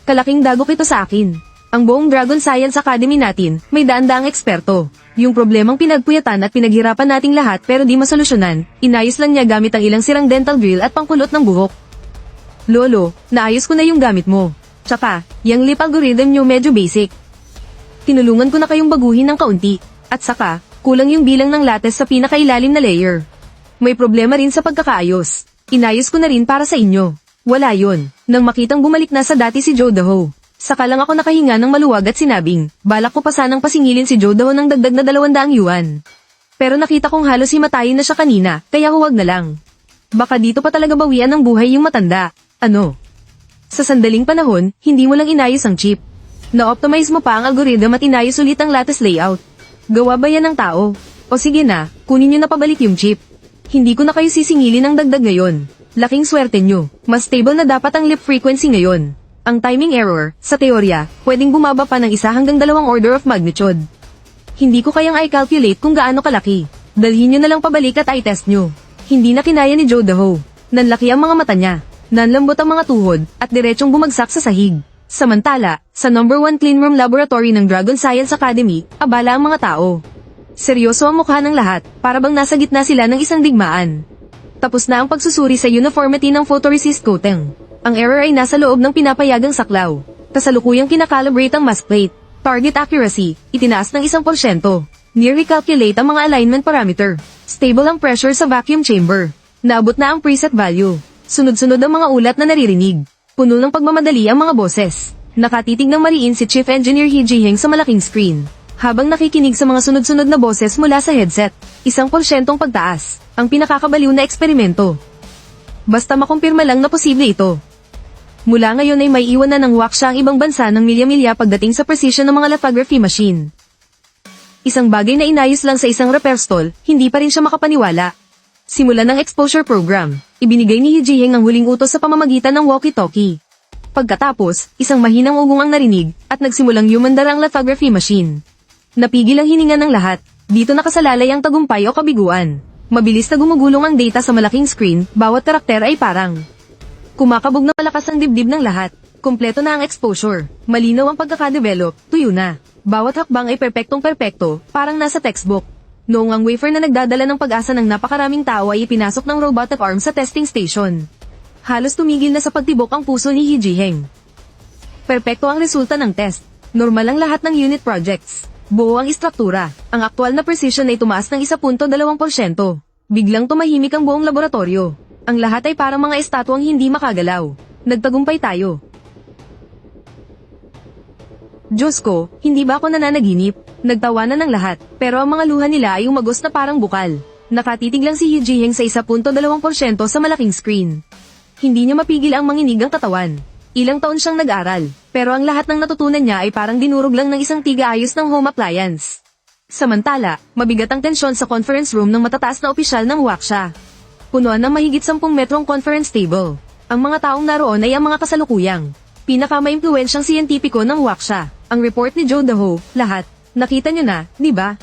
Speaker 1: Kalaking dagok ito sa akin. Ang buong Dragon Science Academy natin, may daan-daang eksperto. Yung problemang pinagpuyatan at pinaghirapan nating lahat pero di masolusyonan, inayos lang niya gamit ang ilang sirang dental drill at pangkulot ng buhok. Lolo, naayos ko na yung gamit mo. Tsaka, yung lip algorithm nyo medyo basic. Tinulungan ko na kayong baguhin ng kaunti. At saka, kulang yung bilang ng latex sa pinakailalim na layer. May problema rin sa pagkakaayos. Inayos ko na rin para sa inyo. Wala yon. Nang makitang bumalik na sa dati si Zhou Deho. Saka lang ako nakahinga ng maluwag at sinabing, balak ko pa sanang pasingilin si Zhou Deho ng dagdag na 200 yuan. Pero nakita kong halos himatayin na siya kanina, kaya huwag na lang. Baka dito pa talaga bawian ng buhay yung matanda. Ano? Sa sandaling panahon, hindi mo lang inayos ang chip. Na-optimize mo pa ang algorithm at inayos ulit ang lattice layout. Gawa ba yan ng tao? O sige na, kunin nyo na pabalik yung chip. Hindi ko na kayo sisingilin ng dagdag ngayon. Laking swerte nyo. Mas stable na dapat ang lip frequency ngayon. Ang timing error, sa teorya, pwedeng bumaba pa ng 1 hanggang 2 order of magnitude. Hindi ko kayang i-calculate kung gaano kalaki. Dalhin nyo na lang pabalik at i-test nyo. Hindi na kinaya ni Zhou Deho. Nanlaki ang mga mata niya. Nanlambot ang mga tuhod, at diretsong bumagsak sa sahig. Samantala, sa No. 1 Cleanroom Laboratory ng Dragon Science Academy, abala ang mga tao. Seryoso ang mukha ng lahat, para bang nasa gitna sila ng isang digmaan. Tapos na ang pagsusuri sa uniformity ng photoresist coating. Ang error ay nasa loob ng pinapayagang saklaw. Kasalukuyang kinakalibrate ang mask plate. Target accuracy, itinaas ng 1%. Near-recalculate ang mga alignment parameter. Stable ang pressure sa vacuum chamber. Naabot na ang preset value. Sunod-sunod ang mga ulat na naririnig. Puno ng pagmamadali ang mga boses. Nakatitig ng mariin si Chief Engineer He Jiheng sa malaking screen. Habang nakikinig sa mga sunod-sunod na boses mula sa headset. 1% pagtaas. Ang pinakakabaliw na eksperimento. Basta makumpirma lang na posible ito. Mula ngayon ay may iwan na ng waksya ang ibang bansa ng milya-milya pagdating sa precision ng mga lithography machine. Isang bagay na inayos lang sa isang repair stall, hindi pa rin siya makapaniwala. Simulan ng exposure program, ibinigay ni He Jiheng ang huling utos sa pamamagitan ng walkie-talkie. Pagkatapos, isang mahinang ugong ang narinig, at nagsimulang yumandar ang lithography machine. Napigil ang hininga ng lahat. Dito nakasalalay ang tagumpay o kabiguan. Mabilis na gumugulong ang data sa malaking screen, bawat karakter ay parang kumakabog na malakas ang dibdib ng lahat. Kompleto na ang exposure. Malinaw ang pagkakadevelop, tuyo na. Bawat hakbang ay perpektong-perpekto, parang nasa textbook. Noong ang wafer na nagdadala ng pag-asa ng napakaraming tao ay ipinasok ng robotic arm sa testing station. Halos tumigil na sa pagtibok ang puso ni Hijiheng. Perpekto ang resulta ng test. Normal ang lahat ng unit projects. Buo ang istruktura. Ang aktual na precision ay tumaas ng 1.2%. Biglang tumahimik ang buong laboratorio. Ang lahat ay parang mga estatwang hindi makagalaw. Nagtagumpay tayo. Diyos ko, hindi ba ako nananaginip? Nagtawanan ng lahat, pero ang mga luha nila ay umagos na parang bukal. Nakatitig lang si Hijiheng sa 1.2% sa malaking screen. Hindi niya mapigil ang manginig ang katawan. Ilang taon siyang nag-aral, pero ang lahat ng natutunan niya ay parang dinurog lang ng isang tiga-ayos ng home appliance. Samantala, mabigat ang tensyon sa conference room ng matataas na opisyal ng Waksha. Punuan ng mahigit 10 metrong conference table. Ang mga taong naroon ay ang mga kasalukuyang pinaka-maimpluwensyang siyentipiko ng Waksha. Ang report ni Joe Daho, lahat. Nakita niyo na, di ba?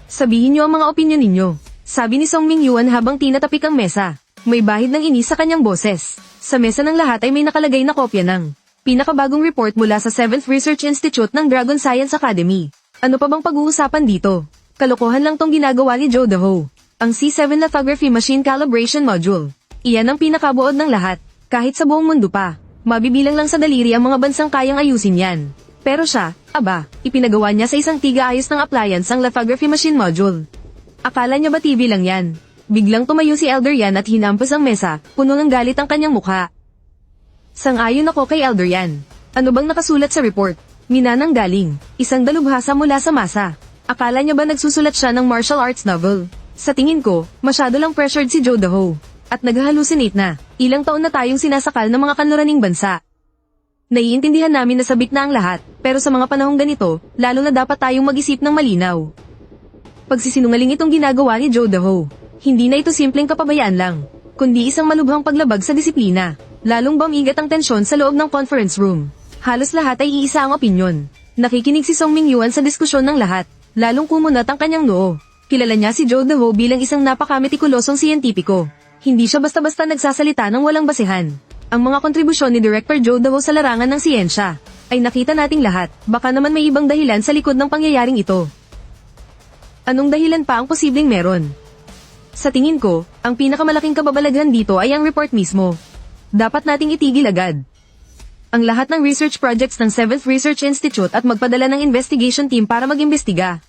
Speaker 1: Sabihin niyo ang mga opinyon ninyo. Sabi ni Song Mingyuan habang tinatapik ang mesa. May bahid ng inis sa kanyang boses. Sa mesa ng lahat ay may nakalagay na kopya ng pinakabagong report mula sa 7th Research Institute ng Dragon Science Academy. Ano pa bang pag-uusapan dito? Kalokohan lang tong ginagawa ni Joe Daho. Ang C7 Lithography Machine Calibration Module. Iyan ang pinakabuod ng lahat. Kahit sa buong mundo pa, mabibilang lang sa daliri ang mga bansang kayang ayusin yan. Pero siya, ipinagawa niya sa isang tiga-ayos ng appliance ang lithography machine module. Akala niya ba TV lang yan? Biglang tumayo si Elder Yan at hinampas ang mesa, puno ng galit ang kanyang mukha. Sang-ayon ako kay Elder Yan. Ano bang nakasulat sa report? Minanang galing, isang dalubhasa mula sa masa. Akala niya ba nagsusulat siya ng martial arts novel? Sa tingin ko, masyado lang pressured si Joe Daho. At nag-hallucinate na. Ilang taon na tayong sinasakal ng mga kanluraning bansa. Naiintindihan namin na sabik na ang lahat, pero sa mga panahong ganito, lalo na dapat tayong mag-isip ng malinaw. Pagsisinungaling itong ginagawa ni Joe Daho. Hindi na ito simpleng kapabayaan lang, kundi isang malubhang paglabag sa disiplina. Lalong bumigat ang tensyon sa loob ng conference room. Halos lahat ay iisa ang opinyon. Nakikinig si Song Mingyuan sa diskusyon ng lahat, lalong kumunat ang kanyang noo. Kilala niya si Joe Daho bilang isang napakametikulusong siyentipiko. Hindi siya basta-basta nagsasalita ng walang basehan. Ang mga kontribusyon ni Director Joe Daho sa larangan ng siyensya ay nakita nating lahat. Baka naman may ibang dahilan sa likod ng pangyayaring ito. Anong dahilan pa ang posibleng meron? Sa tingin ko, ang pinakamalaking kababalaghan dito ay ang report mismo. Dapat nating itigil agad ang lahat ng research projects ng 7th Research Institute at magpadala ng investigation team para mag-imbestiga.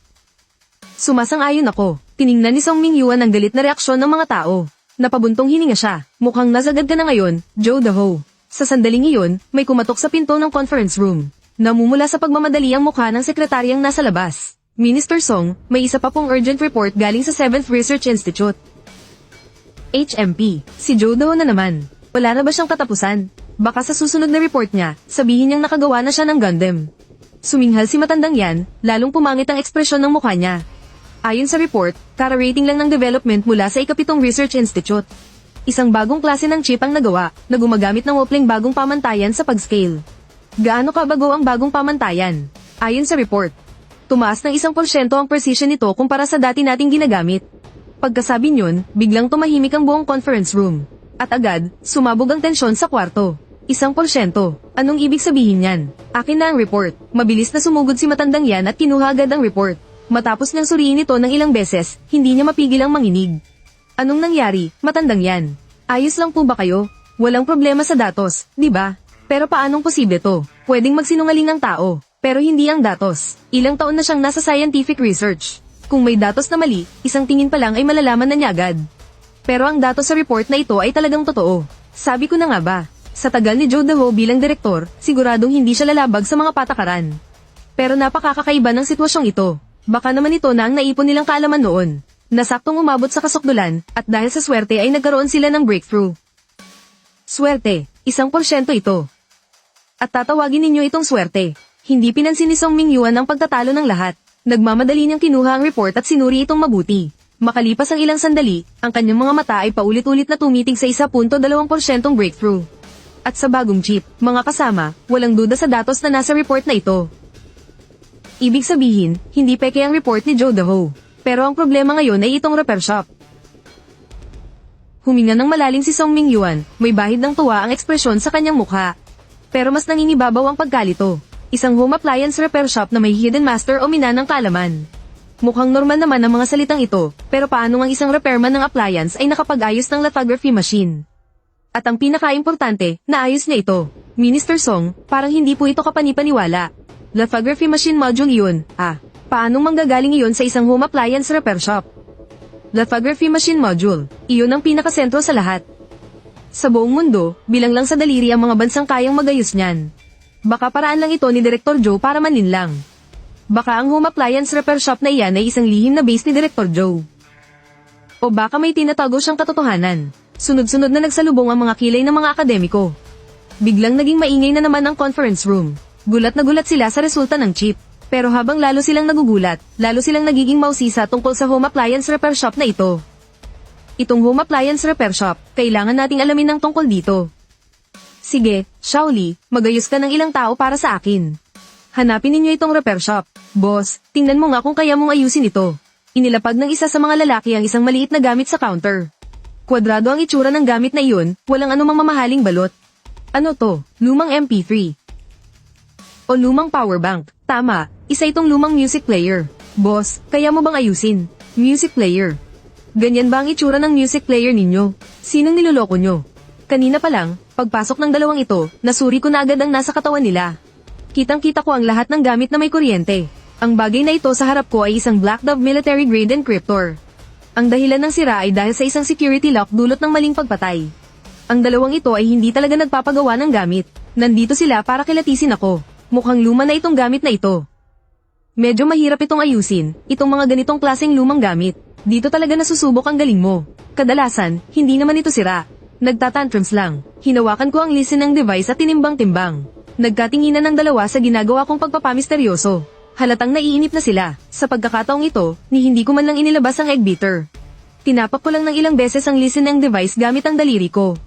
Speaker 1: Sumasang-ayon ako. Tiningnan ni Song Mingyuan ang galit na reaksyon ng mga tao. Napabuntong hininga siya. Mukhang nasagad ka na ngayon, Joe Daho. Sa sandaling iyon, may kumatok sa pinto ng conference room. Namumula sa pagmamadali ang mukha ng sekretaryang nasa labas. Minister Song, may isa pa pong urgent report galing sa 7th Research Institute. HMP, si Joe Daho na naman. Wala na ba siyang katapusan? Baka sa susunod na report niya, sabihin niyang nakagawa na siya ng Gundam. Suminghal si matandang yan, lalong pumangit ang ekspresyon ng mukha niya. Ayon sa report, kara-rating lang ng development mula sa ikapitong Research Institute. Isang bagong klase ng chip ang nagawa, na gumagamit ng wapleng bagong pamantayan sa pag-scale. Gaano kabago ang bagong pamantayan? Ayon sa report, tumaas ng 1% ang precision nito kumpara sa dati nating ginagamit. Pagkasabi niyon, biglang tumahimik ang buong conference room. At agad, sumabog ang tensyon sa kwarto. 1%. Anong ibig sabihin yan? Akin na ang report. Mabilis na sumugod si matandang yan at kinuha agad ang report. Matapos niyang suriin ito ng ilang beses, hindi niya mapigil ang manginig. Anong nangyari, matandang yan? Ayos lang po ba kayo? Walang problema sa datos, di ba? Pero paanong posible to? Pwedeng magsinungaling ang tao, pero hindi ang datos. Ilang taon na siyang nasa scientific research. Kung may datos na mali, isang tingin pa lang ay malalaman na niya agad. Pero ang datos sa report na ito ay talagang totoo. Sabi ko na nga ba, sa tagal ni Joe Daho bilang direktor, siguradong hindi siya lalabag sa mga patakaran. Pero napakakakaiba ng sitwasyong ito. Baka naman ito na ang naipon nilang kaalaman noon. Nasaktong umabot sa kasukdulan, at dahil sa swerte ay nagkaroon sila ng breakthrough. Swerte, 1% ito. At tatawagin ninyo itong swerte. Hindi pinansin ni Song Mingyuan ang pagtatalo ng lahat. Nagmamadali niyang kinuha ang report at sinuri itong mabuti. Makalipas ang ilang sandali, ang kanyang mga mata ay paulit-ulit na tumitig sa 1.2% breakthrough. At sa bagong chip, mga kasama, walang duda sa datos na nasa report na ito. Ibig sabihin, hindi peke ang report ni Joe Daho. Pero ang problema ngayon ay itong repair shop. Huminga ng malalim si Song Mingyuan, may bahid ng tuwa ang ekspresyon sa kanyang mukha. Pero mas nangingibabaw ang pagkalito. Isang home appliance repair shop na may hidden master o mina ng kaalaman. Mukhang normal naman ang mga salitang ito, pero paano ang isang repairman ng appliance ay nakapag-ayos ng lithography machine? At ang pinaka-importante, naayos niya ito. Minister Song, parang hindi po ito kapanipaniwala. Lithography machine module iyon, paanong manggagaling iyon sa isang home appliance repair shop? Lithography machine module, iyon ang pinakasentro sa lahat. Sa buong mundo, bilang lang sa daliri ang mga bansang kayang magayos niyan. Baka paraan lang ito ni Director Joe para maninlang. Baka ang home appliance repair shop na iyan ay isang lihim na base ni Director Joe. O baka may tinatago siyang katotohanan. Sunod-sunod na nagsalubong ang mga kilay ng mga akademiko. Biglang naging maingay na naman ang conference room. Gulat na gulat sila sa resulta ng chip. Pero habang lalo silang nagugulat, lalo silang nagiging mausisa tungkol sa home appliance repair shop na ito. Itong home appliance repair shop, kailangan nating alamin ng tungkol dito. Sige, Shaoli, magayos ka ng ilang tao para sa akin. Hanapin ninyo itong repair shop. Boss, tingnan mo nga kung kaya mong ayusin ito. Inilapag ng isa sa mga lalaki ang isang maliit na gamit sa counter. Kwadrado ang itsura ng gamit na iyon, walang anumang mamahaling balot. Ano to? Lumang MP3. O lumang power bank. Tama, isa itong lumang music player. Boss, kaya mo bang ayusin? Music player. Ganyan ba ang itsura ng music player ninyo? Sinong niloloko nyo? Kanina pa lang, pagpasok ng dalawang ito, nasuri ko na agad ang nasa katawan nila. Kitang-kita ko ang lahat ng gamit na may kuryente. Ang bagay na ito sa harap ko ay isang Black Dove military grade encryptor. Ang dahilan ng sira ay dahil sa isang security lock dulot ng maling pagpatay. Ang dalawang ito ay hindi talaga nagpapagawa ng gamit. Nandito sila para kilatisin ako. Mukhang luma na itong gamit na ito. Medyo mahirap itong ayusin, itong mga ganitong klaseng lumang gamit. Dito talaga nasusubok ang galing mo. Kadalasan, hindi naman ito sira. Nagtatantrums lang. Hinawakan ko ang listening device at tinimbang-timbang. Nagkatinginan ng dalawa sa ginagawa kong pagpapamisteryoso. Halatang naiinip na sila. Sa pagkakataong ito, ni hindi ko man lang inilabas ang egg beater. Tinapak ko lang ng ilang beses ang listening device gamit ang daliri ko.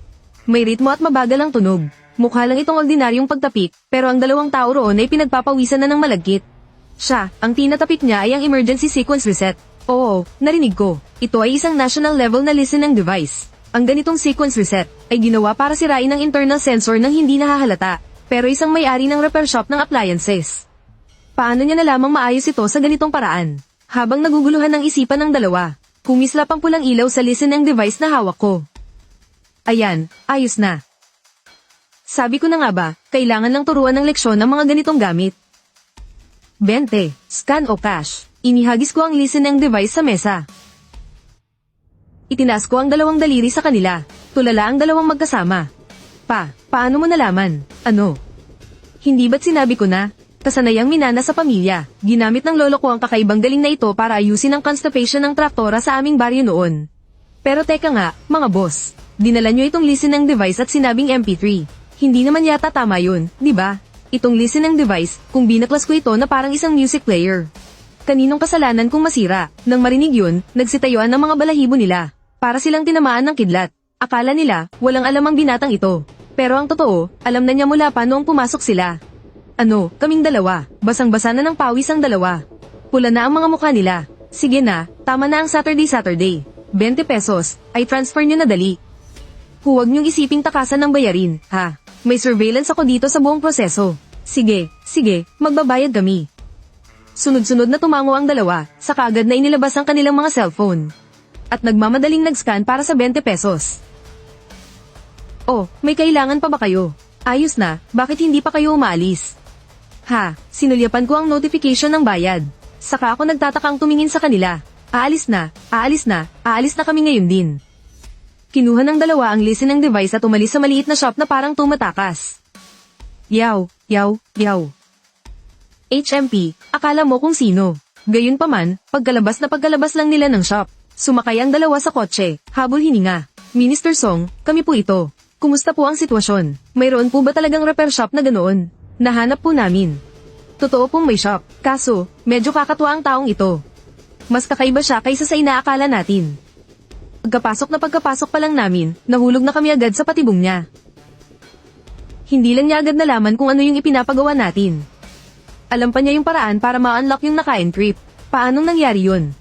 Speaker 1: May ritmo at mabagal ang tunog. Mukha lang itong ordinaryong pagtapik, pero ang dalawang tao roon ay pinagpapawisan na ng malagkit. Siya, ang tinatapik niya ay ang emergency sequence reset. Oo, narinig ko. Ito ay isang national level na listening device. Ang ganitong sequence reset ay ginawa para sirain ang internal sensor nang hindi nahahalata. Pero isang may-ari ng repair shop ng appliances. Paano niya na lamang maayos ito sa ganitong paraan? Habang naguguluhan ng isipan ng dalawa, kumislap ang pulang ilaw sa listening device na hawak ko. Ayan, ayos na. Sabi ko na nga ba, kailangan lang turuan ng leksyon ng mga ganitong gamit. 20. Scan o cache. Inihagis ko ang listening device sa mesa. Itinaas ko ang dalawang daliri sa kanila. Tulala ang dalawang magkasama. Paano mo nalaman? Ano? Hindi ba't sinabi ko na? Kasanayang minana sa pamilya. Ginamit ng lolo ko ang kakaibang galing na ito para ayusin ang constipation ng traktora sa aming baryo noon. Pero teka nga, mga boss. Dinala nyo itong listening device at sinabing MP3. Hindi naman yata tama yun, di ba? Itong listening device, kung binaklas ko ito na parang isang music player. Kaninong kasalanan kung masira? Nang marinig yun, nagsitayuan ng mga balahibo nila. Para silang tinamaan ng kidlat. Akala nila, walang alam ang binatang ito. Pero ang totoo, alam na niya mula pa noong pumasok sila. Ano, kaming dalawa, basang-basa na ng pawis ang dalawa. Pula na ang mga mukha nila. Sige na, tama na ang Saturday. 20 pesos, ay transfer nyo na dali. Huwag niyong isiping takasan ng bayarin, ha? May surveillance ako dito sa buong proseso. Sige, magbabayad kami. Sunod-sunod na tumango ang dalawa, sa kaagad na inilabas ang kanilang mga cellphone. At nagmamadaling nag-scan para sa 20 pesos. Oh, may kailangan pa ba kayo? Ayos na, bakit hindi pa kayo umaalis? Sinulyapan ko ang notification ng bayad. Saka ako nagtatakang tumingin sa kanila. Aalis na kami ngayon din. Kinuha ng dalawa ang listening device at umalis sa maliit na shop na parang tumatakas. Yaw. HMP, akala mo kung sino. Gayunpaman, pagkalabas lang nila ng shop. Sumakay ang dalawa sa kotse, habol hininga. Minister Song, kami po ito. Kumusta po ang sitwasyon? Mayroon po ba talagang repair shop na ganoon? Nahanap po namin. Totoo pong may shop, kaso, medyo kakatuwa ang taong ito. Mas kakaiba siya kaysa sa inaakala natin. Pagkapasok pa lang namin, nahulog na kami agad sa patibong niya. Hindi lang niya agad nalaman kung ano yung ipinapagawa natin. Alam pa niya yung paraan para ma-unlock yung naka-encrypt. Paanong nangyari yun?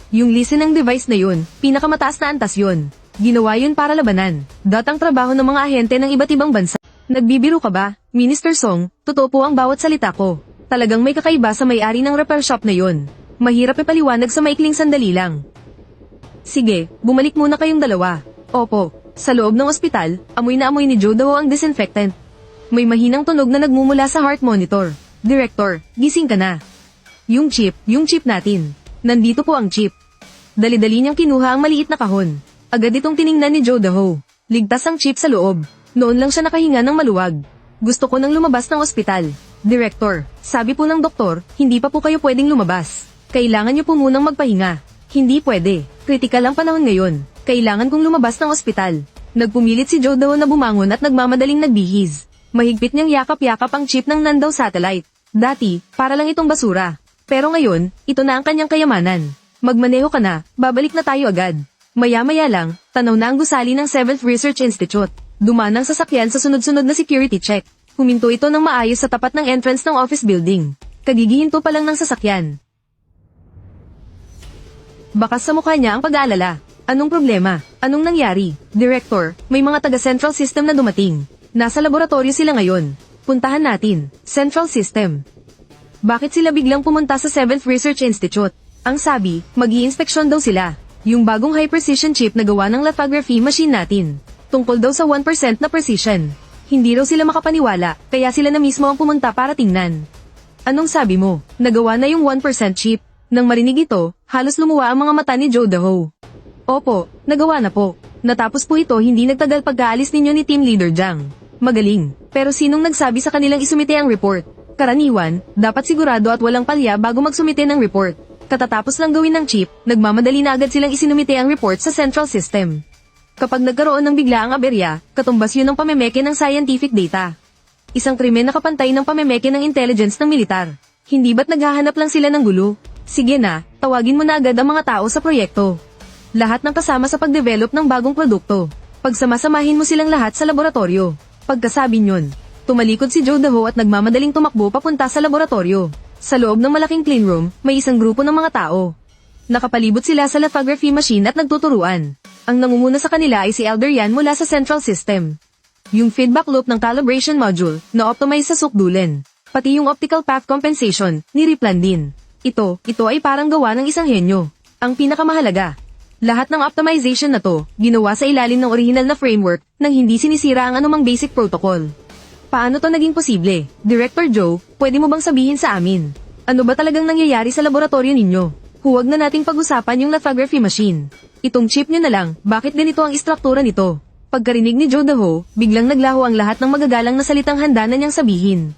Speaker 1: Yung listening device na yun, pinakamataas na antas yun. Ginawa yun para labanan. Ang trabaho ng mga ahente ng iba't ibang bansa. Nagbibiro ka ba, Minister Song? Totoo po ang bawat salita ko. Talagang may kakaiba sa may-ari ng repair shop na yun. Mahirap ipaliwanag sa maikling sandali lang. Sige, bumalik muna kayong dalawa. Opo, sa loob ng ospital, amoy na amoy ni Joe Daho ang disinfectant. May mahinang tunog na nagmumula sa heart monitor. Director, gising ka na. Yung chip natin. Nandito po ang chip. Dali-dali niyang kinuha ang maliit na kahon. Agad itong tiningnan ni Joe Daho. Ligtas ang chip sa loob. Noon lang siya nakahinga ng maluwag. Gusto ko nang lumabas ng ospital. Director, sabi po ng doktor, hindi pa po kayo pwedeng lumabas. Kailangan niyo po munang magpahinga. Hindi pwede. Kritikal ang panahon ngayon. Kailangan kong lumabas ng ospital. Nagpumilit si Joe Daho na bumangon at nagmamadaling nagbihis. Mahigpit niyang yakap-yakap ang chip ng Nandaw satellite. Dati, para lang itong basura. Pero ngayon, ito na ang kanyang kayamanan. Magmaneho ka na, babalik na tayo agad. Maya-maya lang, tanaw na ang gusali ng 7th Research Institute. Dumaan ang sasakyan sa sunod-sunod na security check. Huminto ito ng maayos sa tapat ng entrance ng office building. Kagigihinto pa lang ng sasakyan. Bakas sa mukha niya ang pag-aalala. Anong problema? Anong nangyari? Director, may mga taga-central system na dumating. Nasa laboratorio sila ngayon. Puntahan natin. Central System. Bakit sila biglang pumunta sa 7th Research Institute? Ang sabi, mag-i-inspeksyon daw sila. Yung bagong high-precision chip na gawa ng lithography machine natin. Tungkol daw sa 1% na precision. Hindi raw sila makapaniwala, kaya sila na mismo ang pumunta para tingnan. Anong sabi mo? Nagawa na yung 1% chip. Nang marinig ito, halos lumuwa ang mga mata ni Joe Daho. Opo, nagawa na po. Natapos po ito hindi nagtagal pagkaalis ninyo ni Team Leader Jiang. Magaling. Pero sinong nagsabi sa kanilang isumite ang report? Karaniwan, dapat sigurado at walang palya bago magsumite ng report. Katatapos lang gawin ng chip, nagmamadali na agad silang isinumite ang report sa Central System. Kapag nagkaroon ng biglaang aberya, katumbas yun ang pamemeke ng scientific data. Isang krimen na kapantay ng pamemeke ng intelligence ng militar. Hindi ba't naghahanap lang sila ng gulo? Sige na, tawagin mo na agad ang mga tao sa proyekto. Lahat ng kasama sa pagdevelop ng bagong produkto. Pagsamasamahin mo silang lahat sa laboratorio. Pagkasabi nyon, tumalikod si Joe Daho at nagmamadaling tumakbo papunta sa laboratorio. Sa loob ng malaking clean room, may isang grupo ng mga tao. Nakapalibot sila sa lithography machine at nagtuturuan. Ang nangunguna sa kanila ay si Elder Yan mula sa Central System. Yung feedback loop ng calibration module na optimize sa sukdulen. Pati yung optical path compensation, nireplan din. Ito ay parang gawa ng isang henyo. Ang pinakamahalaga. Lahat ng optimization na to, ginawa sa ilalim ng original na framework nang hindi sinisira ang anumang basic protocol. Paano to naging posible? Director Joe, pwede mo bang sabihin sa amin? Ano ba talagang nangyayari sa laboratorio ninyo? Huwag na nating pag-usapan yung lithography machine. Itong chip nyo na lang, bakit ganito ang istruktura nito? Pagkarinig ni Joe Daho, biglang naglaho ang lahat ng magagalang na salitang handa na niyang sabihin.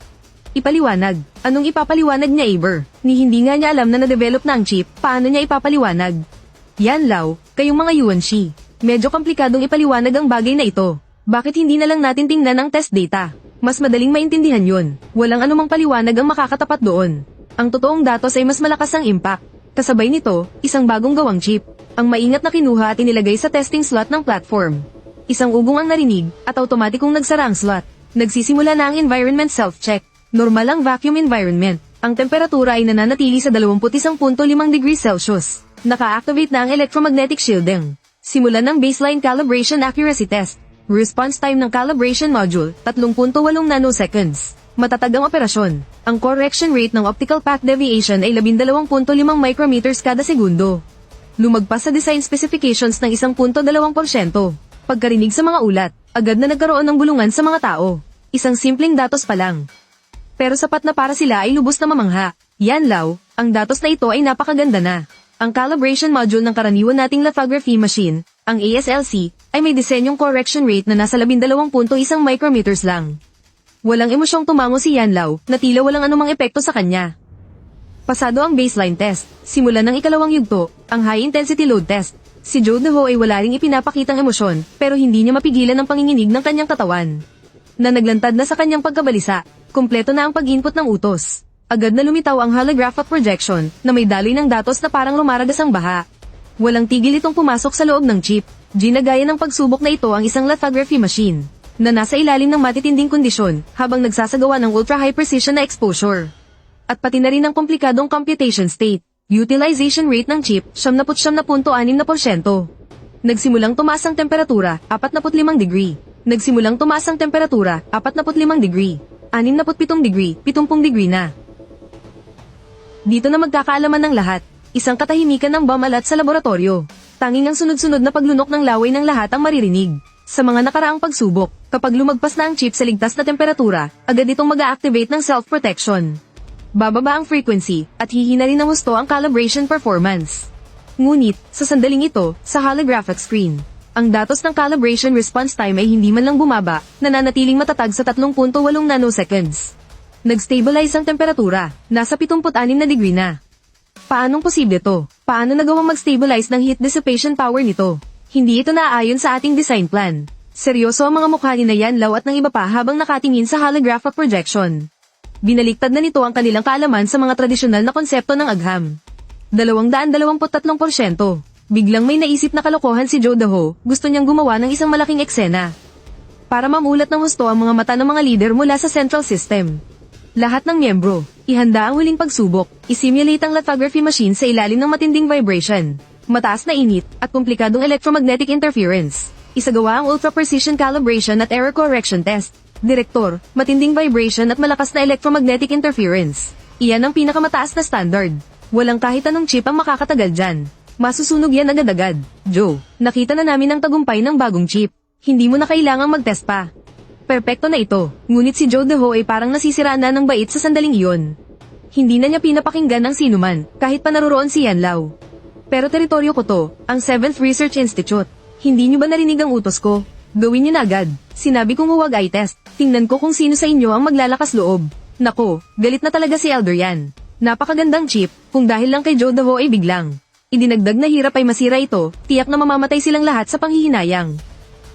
Speaker 1: Ipaliwanag. Anong ipapaliwanag niya, Aber? Ni hindi nga niya alam na na-develop na ang chip, paano niya ipapaliwanag? Yan Lau, kayong mga Yuanshi. Medyo komplikadong ipaliwanag ang bagay na ito. Bakit hindi na lang natin tingnan ang test data? Mas madaling maintindihan yun. Walang anumang paliwanag ang makakatapat doon. Ang totoong datos ay mas malakas ang impact. Kasabay nito, isang bagong gawang chip. Ang maingat na kinuha at inilagay sa testing slot ng platform. Isang ugong ang narinig, at automatikong nagsara ang slot. Nagsisimula na ang environment self-check. Normal ang vacuum environment. Ang temperatura ay nananatili sa 21.5 degrees Celsius. Naka-activate na ang electromagnetic shielding. Simulan ng baseline calibration accuracy test. Response time ng calibration module, 3.8 nanoseconds. Matatag ang operasyon. Ang correction rate ng optical path deviation ay 12.5 micrometers kada segundo. Lumagpas sa design specifications ng 1.2%. Pagkarinig sa mga ulat, agad na nagkaroon ng bulungan sa mga tao. Isang simpleng datos pa lang. Pero sapat na para sila ay lubos na mamangha. Yan Lau, ang datos na ito ay napakaganda na. Ang calibration module ng karaniwan nating lithography machine, ang ASLC, ay may disenyong correction rate na nasa 12.1 micrometers lang. Walang emosyong tumango si Yan Lau, na tila walang anumang epekto sa kanya. Pasado ang baseline test, simulan ng ikalawang yugto, ang high-intensity load test. Si Joe Daho ay wala ring ipinapakitang emosyon, pero hindi niya mapigilan ang panginginig ng kanyang katawan. Na naglantad na sa kanyang pagkabalisa, kumpleto na ang pag-input ng utos. Agad na lumitaw ang holographic projection na may daloy ng datos na parang lumaragas ang baha. Walang tigil itong pumasok sa loob ng chip. Ginagaya ng pagsubok na ito ang isang lithography machine. na nasa ilalim ng matitinding kondisyon habang nagsasagawa ng ultra-high precision na exposure. At pati na rin ang komplikadong computation state. Utilization rate ng chip, 79.6%. Nagsimulang tumaas ang temperatura, 45 degree. Nagsimulang tumaas ang temperatura, 45 degree. 67 degree, 70 degree na. Dito na magkakaalaman ng lahat. Isang katahimikan ng bamalat sa laboratorio. Tanging ang sunod-sunod na paglunok ng laway ng lahat ang maririnig. Sa mga nakaraang pagsubok, kapag lumagpas na ang chip sa ligtas na temperatura, agad itong mag-a-activate ng self-protection. Bababa ang frequency, at hihina rin ng husto ang calibration performance. Ngunit, sa sandaling ito, sa holographic screen, ang datos ng calibration response time ay hindi man lang bumaba, nananatiling matatag sa 3.8 nanoseconds. Nag-stabilize ang temperatura, nasa 76 na degree na. Paanong posible to? Paano nagawang mag-stabilize ng heat dissipation power nito? Hindi ito naaayon sa ating design plan. Seryoso ang mga mukha ni na Yanlao at ng iba pa habang nakatingin sa holographic projection. Binaliktad na nito ang kanilang kaalaman sa mga tradisyonal na konsepto ng agham. 223%. Biglang may naisip na kalokohan si Joe Daho, gusto niyang gumawa ng isang malaking eksena. Para mamulat ng husto ang mga mata ng mga leader mula sa central system. Lahat ng miyembro, ihanda ang huling pagsubok, isimulate ang lithography machine sa ilalim ng matinding vibration, mataas na init, at komplikadong electromagnetic interference. Isagawa ang ultra-precision calibration at error correction test. Direktor, matinding vibration at malakas na electromagnetic interference. Iyan ang pinakamataas na standard. Walang kahit anong chip ang makakatagal dyan. Masusunog yan agad-agad. Joe, nakita na namin ang tagumpay ng bagong chip. Hindi mo na kailangang mag-test pa. Perpekto na ito, ngunit si Joe Daho ay parang nasisiraan na ng bait sa sandaling iyon. Hindi na niya pinapakinggan ang sinuman, kahit pa naroon si Yanlao. Pero teritoryo ko to, ang 7th Research Institute. Hindi niyo ba narinig ang utos ko? Gawin niyo na agad. Sinabi kong huwag eye test. Tingnan ko kung sino sa inyo ang maglalakas loob. Nako, galit na talaga si Elder yan. Napakagandang chip, kung dahil lang kay Joe Daho ay biglang. Idinagdag na hirap ay masira ito, tiyak na mamamatay silang lahat sa panghihinayang.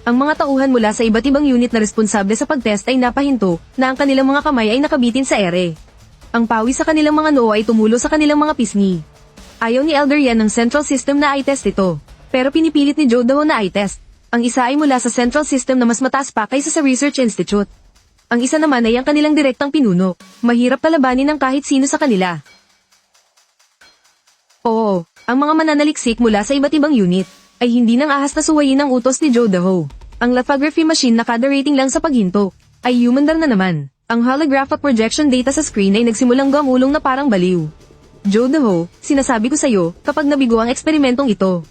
Speaker 1: Ang mga tauhan mula sa iba't ibang unit na responsable sa pagtest ay napahinto na ang kanilang mga kamay ay nakabitin sa ere. Ang pawis sa kanilang mga noo ay tumulo sa kanilang mga pisngi. Ayaw ni Elder yan ng central system na eye test ito. Pero pinipilit ni Joe Daho na eye test. Ang isa ay mula sa central system na mas mataas pa kaysa sa Research Institute. Ang isa naman ay ang kanilang direktang pinuno. Mahirap kalabanin ng kahit sino sa kanila. Oo, ang mga mananaliksik mula sa iba't ibang unit ay hindi nang ahas na suwayin ang utos ni Joe Daho. Ang lithography machine na kada rating lang sa paghinto ay humandar na naman. Ang holographic projection data sa screen ay nagsimulang gamulong na parang baliw. Joe Daho, sinasabi ko sa'yo kapag nabigo ang eksperimentong ito.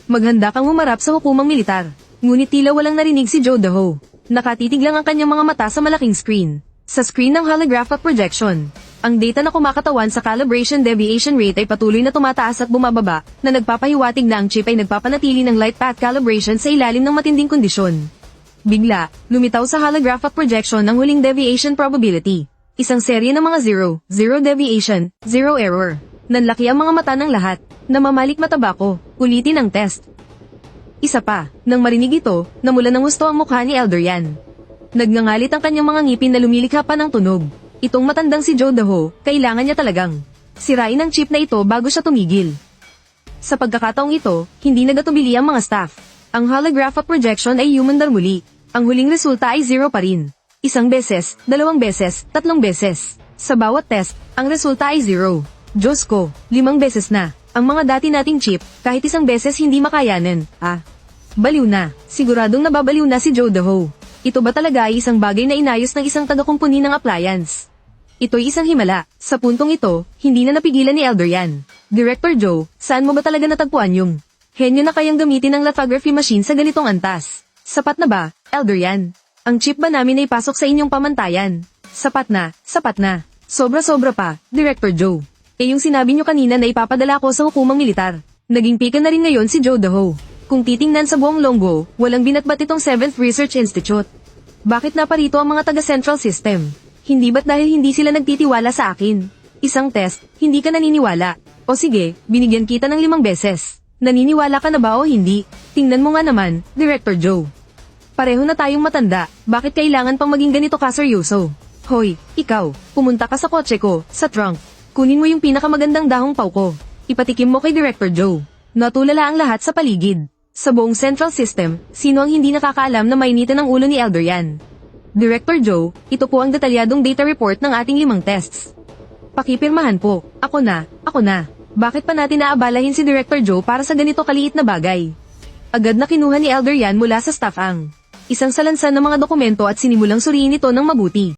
Speaker 1: Maghanda kang humarap sa hukumang militar. Ngunit tila walang narinig si Joe Daho. Nakatitig lang ang kanyang mga mata sa malaking screen. Sa screen ng holographic projection, ang data na kumakatawan sa calibration deviation rate ay patuloy na tumataas at bumababa, na nagpapahiwatig na ang chip ay nagpapanatili ng light path calibration sa ilalim ng matinding kondisyon. Bigla, lumitaw sa holographic projection ang huling deviation probability. Isang serye ng mga 0, 0 deviation, 0 error. Nanlaki ang mga mata ng lahat. Namamalik mataba ko. Ulitin ang test. Isa pa, nang marinig ito, namula ng gusto ang mukha ni Elder Yan. Nagngangalit ang kanyang mga ngipin na lumilikha pa ng tunog. Itong matandang si Joe Daho, kailangan niya talagang sirain ang chip na ito bago siya tumigil. Sa pagkakataong ito, hindi nagatubili ang mga staff. Ang holographic projection ay humandar muli. Ang huling resulta ay 0 pa rin. Isang beses, 2 beses, 3 beses. Sa bawat test, ang resulta ay 0. Diyos ko, 5 beses na. Ang mga dati nating chip, kahit isang beses hindi makayanan. Baliw na. Siguradong nababaliw na si Joe Daho. Ito ba talaga ay isang bagay na inayos ng isang taga-kumpuni ng appliance? Ito'y isang himala. Sa puntong ito, hindi na napigilan ni Elder Yan. Director Joe, saan mo ba talaga natagpuan yung henyo na kayang gamitin ng lithography machine sa ganitong antas? Sapat na ba, Elder Yan? Ang chip ba namin ay pasok sa inyong pamantayan? Sapat na, sapat na. Sobra-sobra pa, Director Joe. Yung sinabi nyo kanina na ipapadala ko sa hukumang militar. Naging pika na rin ngayon si Joe Daho. Kung titingnan sa buong Longgo, walang binatbat itong 7th Research Institute. Bakit naparito ang mga taga-Central System? Hindi ba't dahil hindi sila nagtitiwala sa akin? Isang test, hindi ka naniniwala. O sige, binigyan kita ng 5 beses. Naniniwala ka na ba o hindi? Tingnan mo nga naman, Director Joe. Pareho na tayong matanda, bakit kailangan pang maging ganito ka seryoso? Hoy, ikaw, pumunta ka sa kotse ko, sa trunk. Kunin mo yung pinakamagandang dahong pau ko. Ipatikim mo kay Director Joe. Natulala ang lahat sa paligid. Sa buong Central System, sino ang hindi nakakaalam na mainitin ang ulo ni Elder Yan? Director Joe, ito po ang detalyadong data report ng ating 5 tests. Pakipirmahan po. Ako na. Bakit pa natin naabalahin si Director Joe para sa ganito kaliit na bagay? Agad na kinuha ni Elder Yan mula sa staff ang isang salansan ng mga dokumento at sinimulang suriin ito ng mabuti.